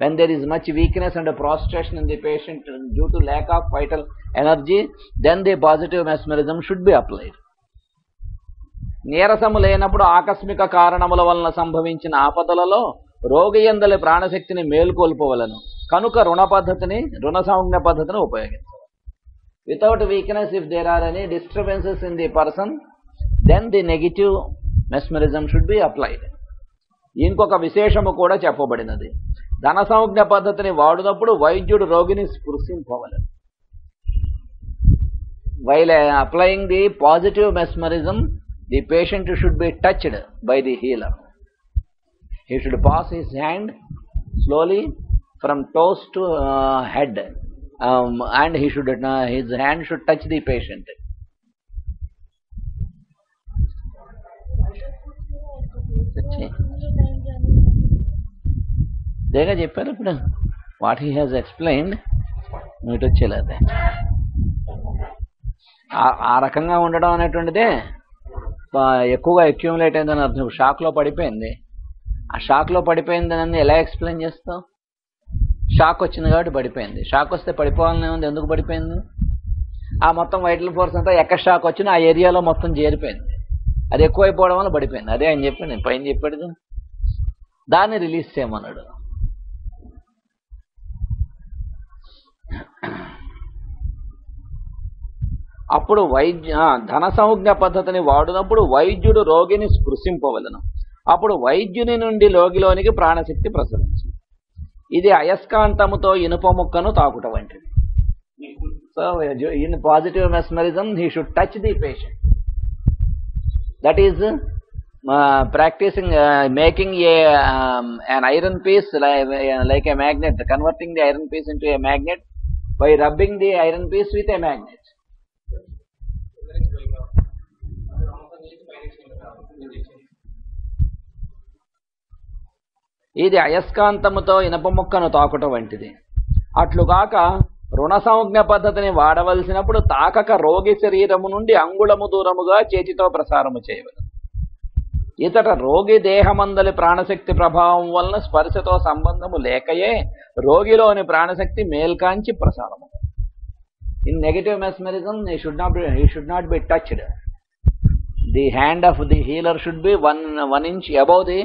Speaker 2: When there is much weakness and prostration in the patient due to lack of vital energy, then the positive mesmerism should be applied. నీరసము లేనప్పుడు ఆకస్మిక కారణముల వలన సంభవించిన ఆపదలలో రోగి యందలి ప్రాణశక్తిని మేల్కొల్పవలను కనుక రుణ సంజ్ఞ పద్ధతిని ఉపయోగించాలి. Without weakness, if there are any disturbances in the person, then the negative mesmerism should be applied. ఇంకొక విశేషము కూడా చెప్పబడినది. ధన సంజ్ఞ పద్ధతిని వాడినప్పుడు వైద్యుడు రోగిని స్పృశింపవలెను. While applying the positive mesmerism, the patient should be touched by the healer. He should pass his hand slowly from toes to head, and his hand should touch the patient. దేగా చెప్పారు ఇప్పుడు. వాట్ హీ హ్యాస్ ఎక్స్ప్లెయిన్డ్ ఇటు వచ్చేలేదే. ఆ రకంగా ఉండడం అనేటువంటిదే ఎక్కువగా accumulate అయిందని అర్థం. షాక్లో పడిపోయింది. ఆ షాక్లో పడిపోయిందని ఎలా ఎక్స్ప్లెయిన్ చేస్తావు? షాక్ వచ్చింది కాబట్టి పడిపోయింది. షాక్ వస్తే పడిపోవాలనే ఉంది, ఎందుకు పడిపోయింది? ఆ మొత్తం వైటల్ ఫోర్స్ అంతా ఎక్కడ షాక్ వచ్చినా ఆ ఏరియాలో మొత్తం చేరిపోయింది. అది ఎక్కువైపోవడం వల్ల పడిపోయింది. అదే ఆయన చెప్పాడు, నేను పైన చెప్పాడు. దాన్ని రిలీజ్ చేయమన్నాడు. అప్పుడు ధన సంజ్ఞ పద్ధతిని వాడినప్పుడు వైద్యుడు రోగిని స్పృశింపవలను. అప్పుడు వైద్యుని నుండి రోగిలోనికి ప్రాణశక్తి ప్రసరించింది. ఇది అయస్కాంతముతో ఇనుప ముక్కను తాకుట వంటిది. So in positive mesmerism he should touch the patient. That is practicing making an iron piece like a magnet, converting the iron piece into a magnet by rubbing the iron piece with a magnet. ఇది అయస్కాంతముతో ఇనప ముక్కను తాకుట వంటిది. అట్లుగాక రుణ సంజ్ఞ పద్ధతిని వాడవలసినప్పుడు తాకక రోగి శరీరము నుండి అంగుళము దూరముగా చేతితో ప్రసారము చేయవలెను. ఇతట రోగి దేహమందలి ప్రాణశక్తి ప్రభావం వలన స్పర్శతో సంబంధము లేకయే రోగిలోని ప్రాణశక్తి మేల్కాంచి ప్రసారము. In negative mesmerism he should not be touched. The hand of the healer should be one inch above the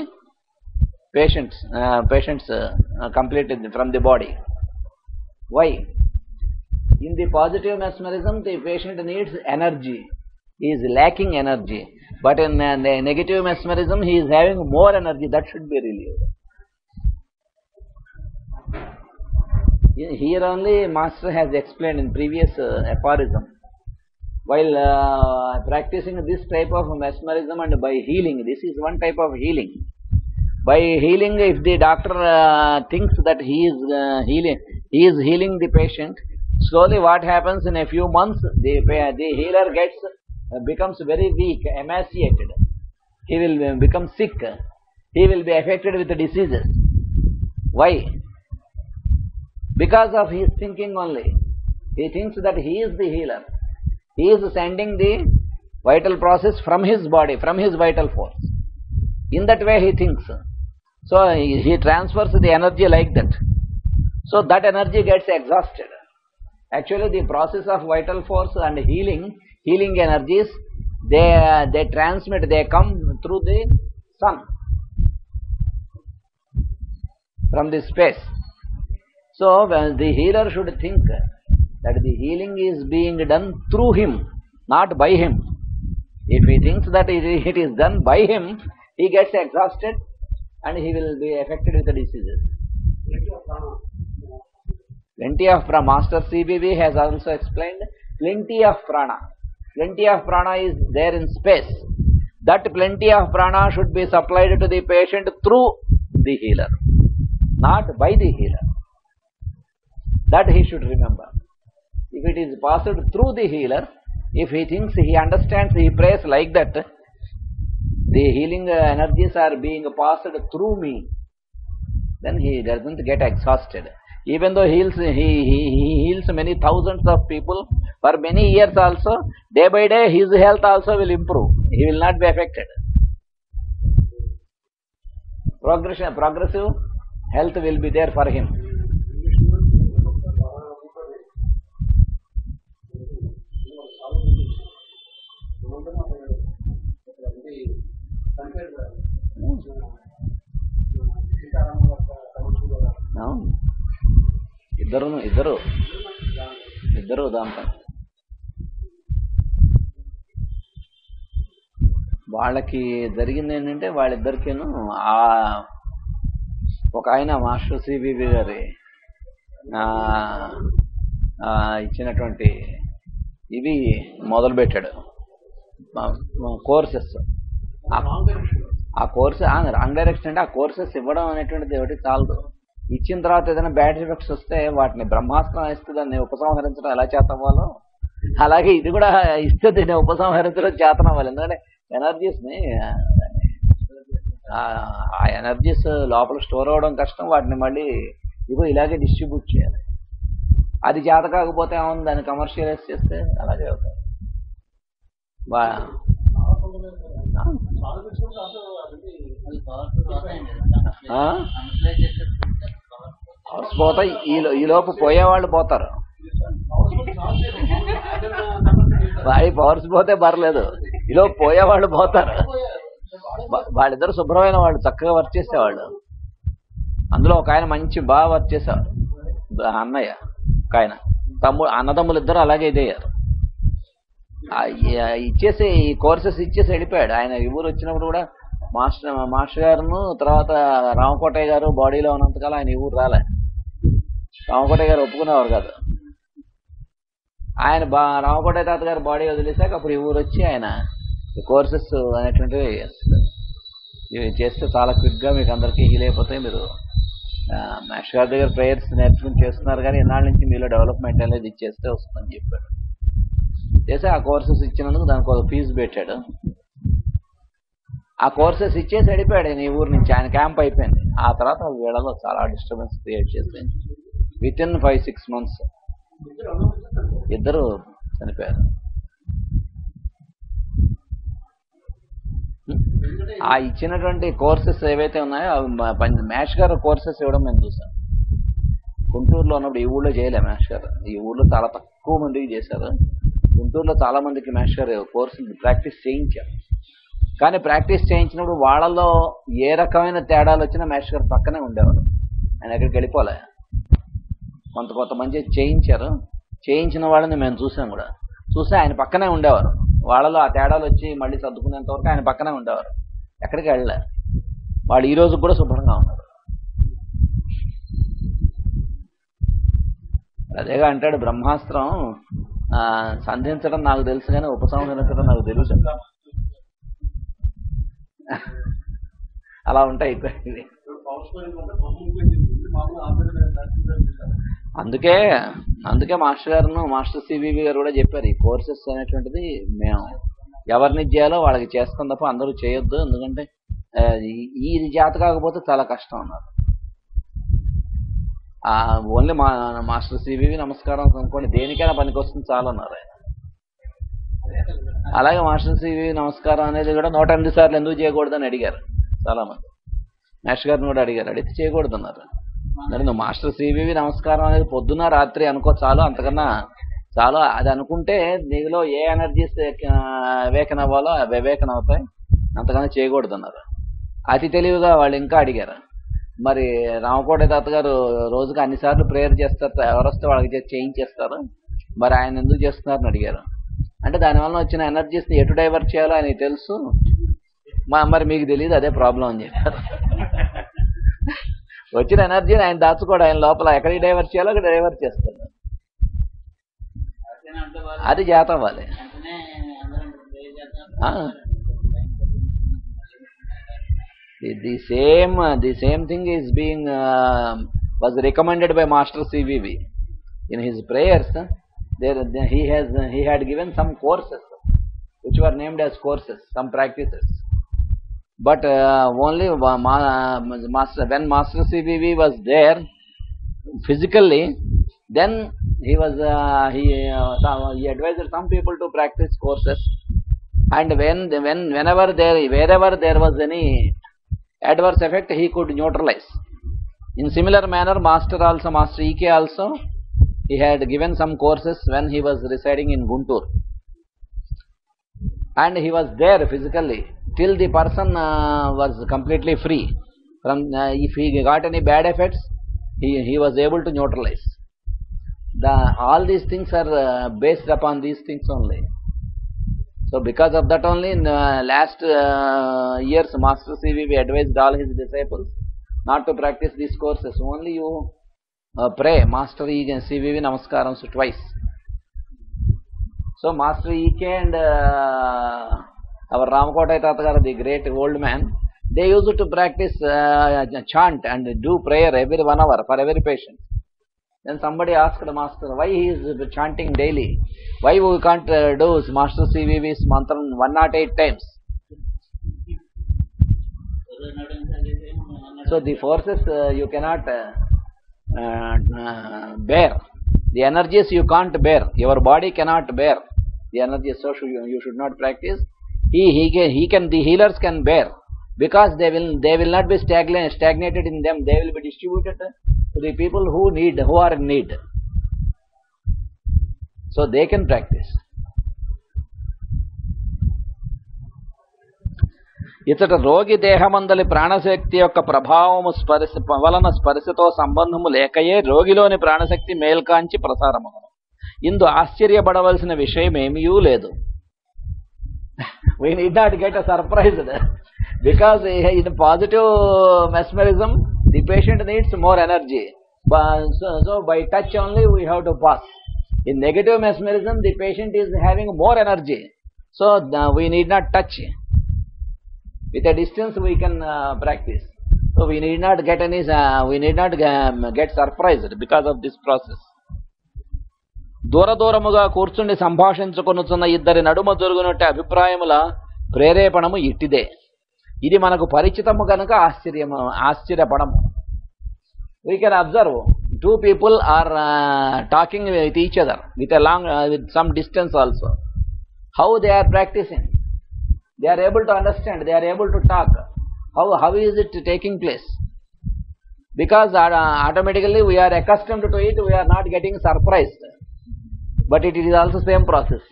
Speaker 2: patient's completely from the body. Why? In the positive mesmerism, the patient needs energy. He is lacking energy. But in the negative mesmerism, he is having more energy. That should be relieved. Here only Master has explained in previous aphorism. While practicing this type of mesmerism and by healing, this is one type of healing. By healing, if the doctor thinks that he is healing the patient, slowly what happens in a few months, the healer becomes very weak, emaciated. He will become sick. He will be affected with diseases. Why? Because of his thinking only. He thinks that he is the healer. He is sending the vital process from his body, from his vital force. In that way he thinks. So he transfers the energy like that. So that energy gets exhausted. Actually the process of vital force and healing energies, they transmit, they come through the sun, from the space. So the healer should think that the healing is being done through him, not by him. If he thinks that it is done by him, he gets exhausted and he will be affected with the diseases. Plenty of prana. Master CBB has also explained plenty of prana. Plenty of prana is there in space. That plenty of prana should be supplied to the patient through the healer, not by the healer. That he should remember. If it is passed through the healer, if he thinks, he understands, he prays like that, the healing energies are being passed through me, then he doesn't get exhausted. Even though he heals many thousands of people for many years also, day by day his health also will improve. He will not be affected. Progressive health will be there for him. ఇద్దరు దాంట్లో వాళ్ళకి జరిగింది ఏంటంటే వాళ్ళిద్దరికేను ఒక ఆయన master CBB గారి ఇచ్చినటువంటి ఇవి మొదలుపెట్టాడు కోర్సెస్. ఆ కోర్సు రాంగ్ డైరెక్షన్ అంటే ఆ కోర్సెస్ ఇవ్వడం అనేటువంటిది ఒకటి చాలదు. ఇచ్చిన తర్వాత ఏదైనా బ్యాడ్ ఎఫెక్ట్స్ వస్తే వాటిని బ్రహ్మాస్త్రం ఇస్తే దాన్ని ఉపసంహరించడం ఎలా చేతవ్వాలో, అలాగే ఇది కూడా ఇస్తే దీన్ని ఉపసంహరించడం చేతనవ్వాలి. ఎందుకంటే ఎనర్జీస్ని ఆ ఎనర్జీస్ లోపల స్టోర్ అవ్వడం కష్టం. వాటిని మళ్ళీ ఇదిగో ఇలాగే డిస్ట్రిబ్యూట్ చేయాలి. అది చేత కాకపోతే ఏమన్నా దాన్ని కమర్షియలైజ్ చేస్తే అలాగే అవుతుంది. పవర్స్ పోతాయి. ఈలోపు పోయేవాళ్ళు పోతారు. వాడి పవర్స్ పోతే పర్లేదు, ఈలోపు పోయేవాళ్ళు పోతారు. వాళ్ళిద్దరు శుభ్రమైన వాళ్ళు, చక్కగా వర్క్ చేసేవాళ్ళు. అందులో ఒక ఆయన మంచి బాగా వర్క్ చేసేవాడు, అన్నయ్య. ఒక ఆయన అన్నదమ్ములు ఇద్దరు అలాగే ఇదయ్యారు. ఇచ్చేసి ఈ కోర్సెస్ ఇచ్చేసి వెళ్ళిపోయాడు. ఆయన ఈ ఊరు వచ్చినప్పుడు కూడా మాస్టర్ గారును తర్వాత రామకోటయ్య గారు బాడీలో ఉన్నంతకాలం ఆయన ఈ ఊరు రాలే. రామకోటయ్య గారు ఒప్పుకునేవారు కాదు. ఆయన రామకోటయ్య తాత గారు బాడీ వదిలేశాక అప్పుడు ఈ ఊరు వచ్చి ఆయన ఈ కోర్సెస్ అనేటువంటివి ఇవి చేస్తే చాలా క్విక్గా మీకు అందరికీ హీల్ అయిపోతాయి. మీరు మాస్టర్ గారి దగ్గర ప్రేయర్స్ నేర్చుకుని చేస్తున్నారు, కానీ ఇన్నాళ్ళ నుంచి మీలో డెవలప్మెంట్ అనేది ఇచ్చేస్తే వస్తుందని చెప్పాడు. చేసి ఆ కోర్సెస్ ఇచ్చినందుకు దానికి ఒక ఫీజు పెట్టాడు. ఆ కోర్సెస్ ఇచ్చేసి వెళ్ళిపోయాడు ఆయన ఈ ఊరు నుంచి. ఆయన క్యాంప్ అయిపోయింది. ఆ తర్వాత వీళ్ళలో చాలా డిస్టర్బెన్స్ క్రియేట్ చేసి విత్ ఇన్ 5-6 months ఇద్దరు చనిపోయారు. ఆ ఇచ్చినటువంటి కోర్సెస్ ఏవైతే ఉన్నాయో అవి మ్యాష్ గారు కోర్సెస్ ఇవ్వడం మేము చూసాం. గుంటూరులో ఉన్నప్పుడు ఈ ఊళ్ళో చేయలే మ్యాష్ గారు. ఈ ఊళ్ళో చాలా తక్కువ మందికి చేశారు. గుంటూరులో చాలా మందికి మ్యాష్ గారు కోర్సు ప్రాక్టీస్ చేయించారు. కానీ ప్రాక్టీస్ చేయించినప్పుడు వాళ్ళలో ఏ రకమైన తేడాలు వచ్చినా మ్యాష్ గారు పక్కనే ఉండేవారు. ఆయన ఎక్కడికి వెళ్ళిపోలే. కొంతమంది చేయించారు. చేయించిన వాళ్ళని మేము చూసాం కూడా. చూస్తే ఆయన పక్కనే ఉండేవారు. వాళ్ళలో ఆ తేడాలు వచ్చి మళ్ళీ సర్దుకునేంత వరకు ఆయన పక్కనే ఉండేవారు, ఎక్కడికి వెళ్ళలే. వాళ్ళు ఈ రోజు కూడా శుభ్రంగా ఉన్నారు. అదేగా అంటాడు బ్రహ్మాస్త్రం సంధించడం నాకు తెలుసు కానీ ఉపసంహరించడం నాకు తెలుసు. అలా ఉంటాయి ఇవి. అందుకే మాస్టర్ గారు, మాస్టర్ సివివి గారు కూడా చెప్పారు, ఈ కోర్సెస్ అనేటువంటిది మేము ఎవరిని చేయాలో వాళ్ళకి చేస్తాం తప్ప అందరూ చేయొద్దు, ఎందుకంటే ఇది చేత కాకపోతే చాలా కష్టం అన్నారు. ఓన్లీ మాస్టర్ సివివి నమస్కారం అనుకోండి దేనికైనా పనికి వస్తుంది చాలు అన్నారు ఆయన. అలాగే మాస్టర్ సివివి నమస్కారం అనేది కూడా 108 సార్లు ఎందుకు చేయకూడదని అడిగారు చాలా మంది. మాస్టర్ గారిని కూడా అడిగారు, అడిగితే చేయకూడదు అన్నారు. మరి నువ్వు మాస్టర్ సివివి నమస్కారం అనేది పొద్దున రాత్రి అనుకో చాలు, అంతకన్నా చాలు. అది అనుకుంటే నీలో ఏ ఎనర్జీస్ వివేకన అవ్వాలో వివేకన అవుతాయి, అంతకన్నా చేయకూడదు అన్నారు. అతి తెలివిగా వాళ్ళు ఇంకా అడిగారు, మరి రామకోట తాత గారు రోజుకి అన్నిసార్లు ప్రేయర్ చేస్తారు, ఎవరొస్తే వాళ్ళకి చేయించేస్తారు, మరి ఆయన ఎందుకు చేస్తున్నారని అడిగారు. అంటే దానివల్ల వచ్చిన ఎనర్జీస్ని ఎటు డైవర్ట్ చేయాలో ఆయనకి తెలుసు, మరి మీకు తెలియదు, అదే ప్రాబ్లం అని చెప్పారు. వచ్చిన ఎనర్జీని ఆయన దాచుకోడు, ఆయన లోపల ఎక్కడికి డైవర్ట్ చేయాలో అక్కడ డైవర్ట్ చేస్తారు. అది చేత అవ్వాలి. The same thing is being was recommended by Master CVV in his prayers. He had given some courses which were named as courses, some practices. But only when Master CVV was there physically, then he advised some people to practice courses, and wherever there was any adverse effect, he could neutralize. In similar manner, Master E.K. also, he had given some courses when he was residing in Guntur, and he was there physically till the person was completely free from. If he got any bad effects, he was able to neutralize. All these things are based upon these things only. So because of that only, in last years, Master CVV advised all his disciples not to practice these courses. Only you pray Master CVV Namaskaram twice. So Master EK and our Ramakota Tatagara, the great old man, they used to practice chant and do prayer every 1 hour for every patient. Then somebody asked the Master, why he is chanting daily? Why we can't do Master CVV's mantra 108 times? So the forces you cannot bear. The energies you can't bear. Your body cannot bear the energies. So you should not practice. The healers can bear, because they will not be stagnated in them. They will be distributed to the people who are in need. So they can practice. ఇతట రోగి దేహమందలి ప్రాణశక్తి యొక్క ప్రభావము వలన స్పర్శతో సంబంధము లేకయే రోగిలోని ప్రాణశక్తి మేల్కాంచి ప్రసారమగును. ఇందు ఆశ్చర్యపడవలసిన విషయం ఏమీ లేదు. We need not get surprised, because in positive mesmerism the patient needs more energy, so by touch only we have to pass. In negative mesmerism the patient is having more energy, so we need not touch. With a distance we can practice, so we need not get surprised because of this process. దూరదూరముగా కూర్చుండి సంభాషించుకొనుచున్న ఇద్దరి నడుమ జరుగునట్టు అభిప్రాయముల ప్రేరేపణము ఇట్టిదే. ఇది మనకు పరిచితము కనుక ఆశ్చర్యపడము. We can observe 2 people are talking with each other with some distance also. How they are practicing? They are able to understand, they are able to talk. How is it taking place? Because automatically we are accustomed to it, we are not getting surprised. But it is also same process.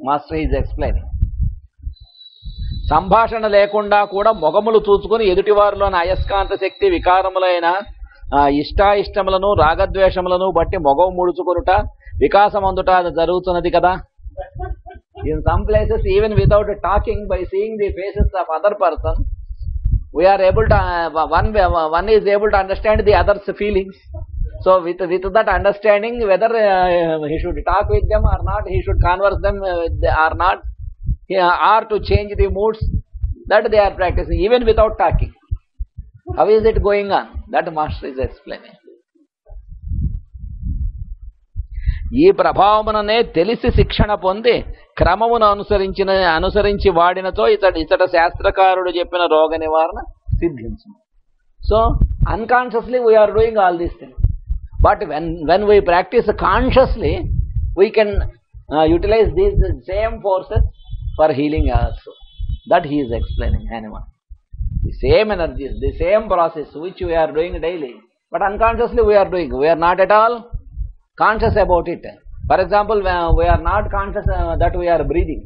Speaker 2: Master is explaining. సంభాషణ లేకుండా కూడా మొగములు చూసుకుని ఎదుటివారిలోని అయస్కాంత శక్తి వికారములైన ఇష్టాయిష్టములను రాగద్వేషములను బట్టి మొగము ముడుచుకొనుట Vikasam anduta jarutunnadi kada. In some places, even without talking, by seeing the faces of other person, we are able to, one is able to understand the other's feelings. So with that understanding, whether he should talk with them or not, he should converse them or not, or to change the moods, that they are practicing, even without talking. How is it going on? That master is explaining. ఈ ప్రభావముననే తెలిసి శిక్షణ పొంది క్రమమును అనుసరించి వాడినతో ఇతడ శాస్త్రకారుడు చెప్పిన రోగ నివారణ సిద్ధించు. So unconsciously we are doing all these things, but when we practice consciously, we can utilize these same forces for healing also. That he is explaining. Anyone, the same energies, the same process which we are doing daily, but unconsciously we are doing. We are not at all conscious about it. For example, we are not conscious that we are breathing.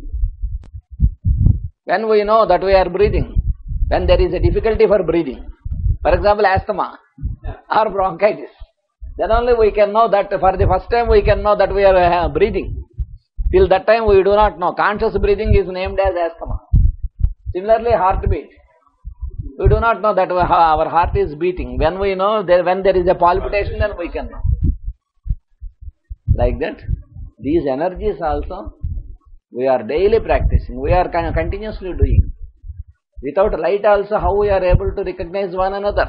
Speaker 2: When we know that we are breathing, when there is a difficulty for breathing, for example asthma or bronchitis, then only we can know that. For the first time we can know that we are breathing. Till that time we do not know. Conscious breathing is named as asthma. Similarly, heartbeat, we do not know that our heart is beating. When we know, when there is a palpitation, then we can know. Like that, these energies also we are daily practicing, we are continuously doing. Without light also, how we are able to recognize one another?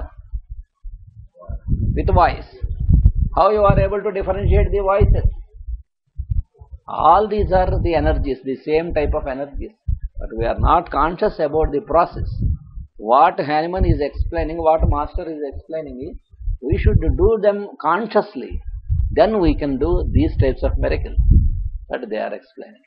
Speaker 2: With voice, how you are able to differentiate the voices? All these are the energies, the same type of energies, but we are not conscious about the process. What Hanuman is explaining, what Master is explaining is, we should do them consciously. Then we can do these types of miracles that they are explaining.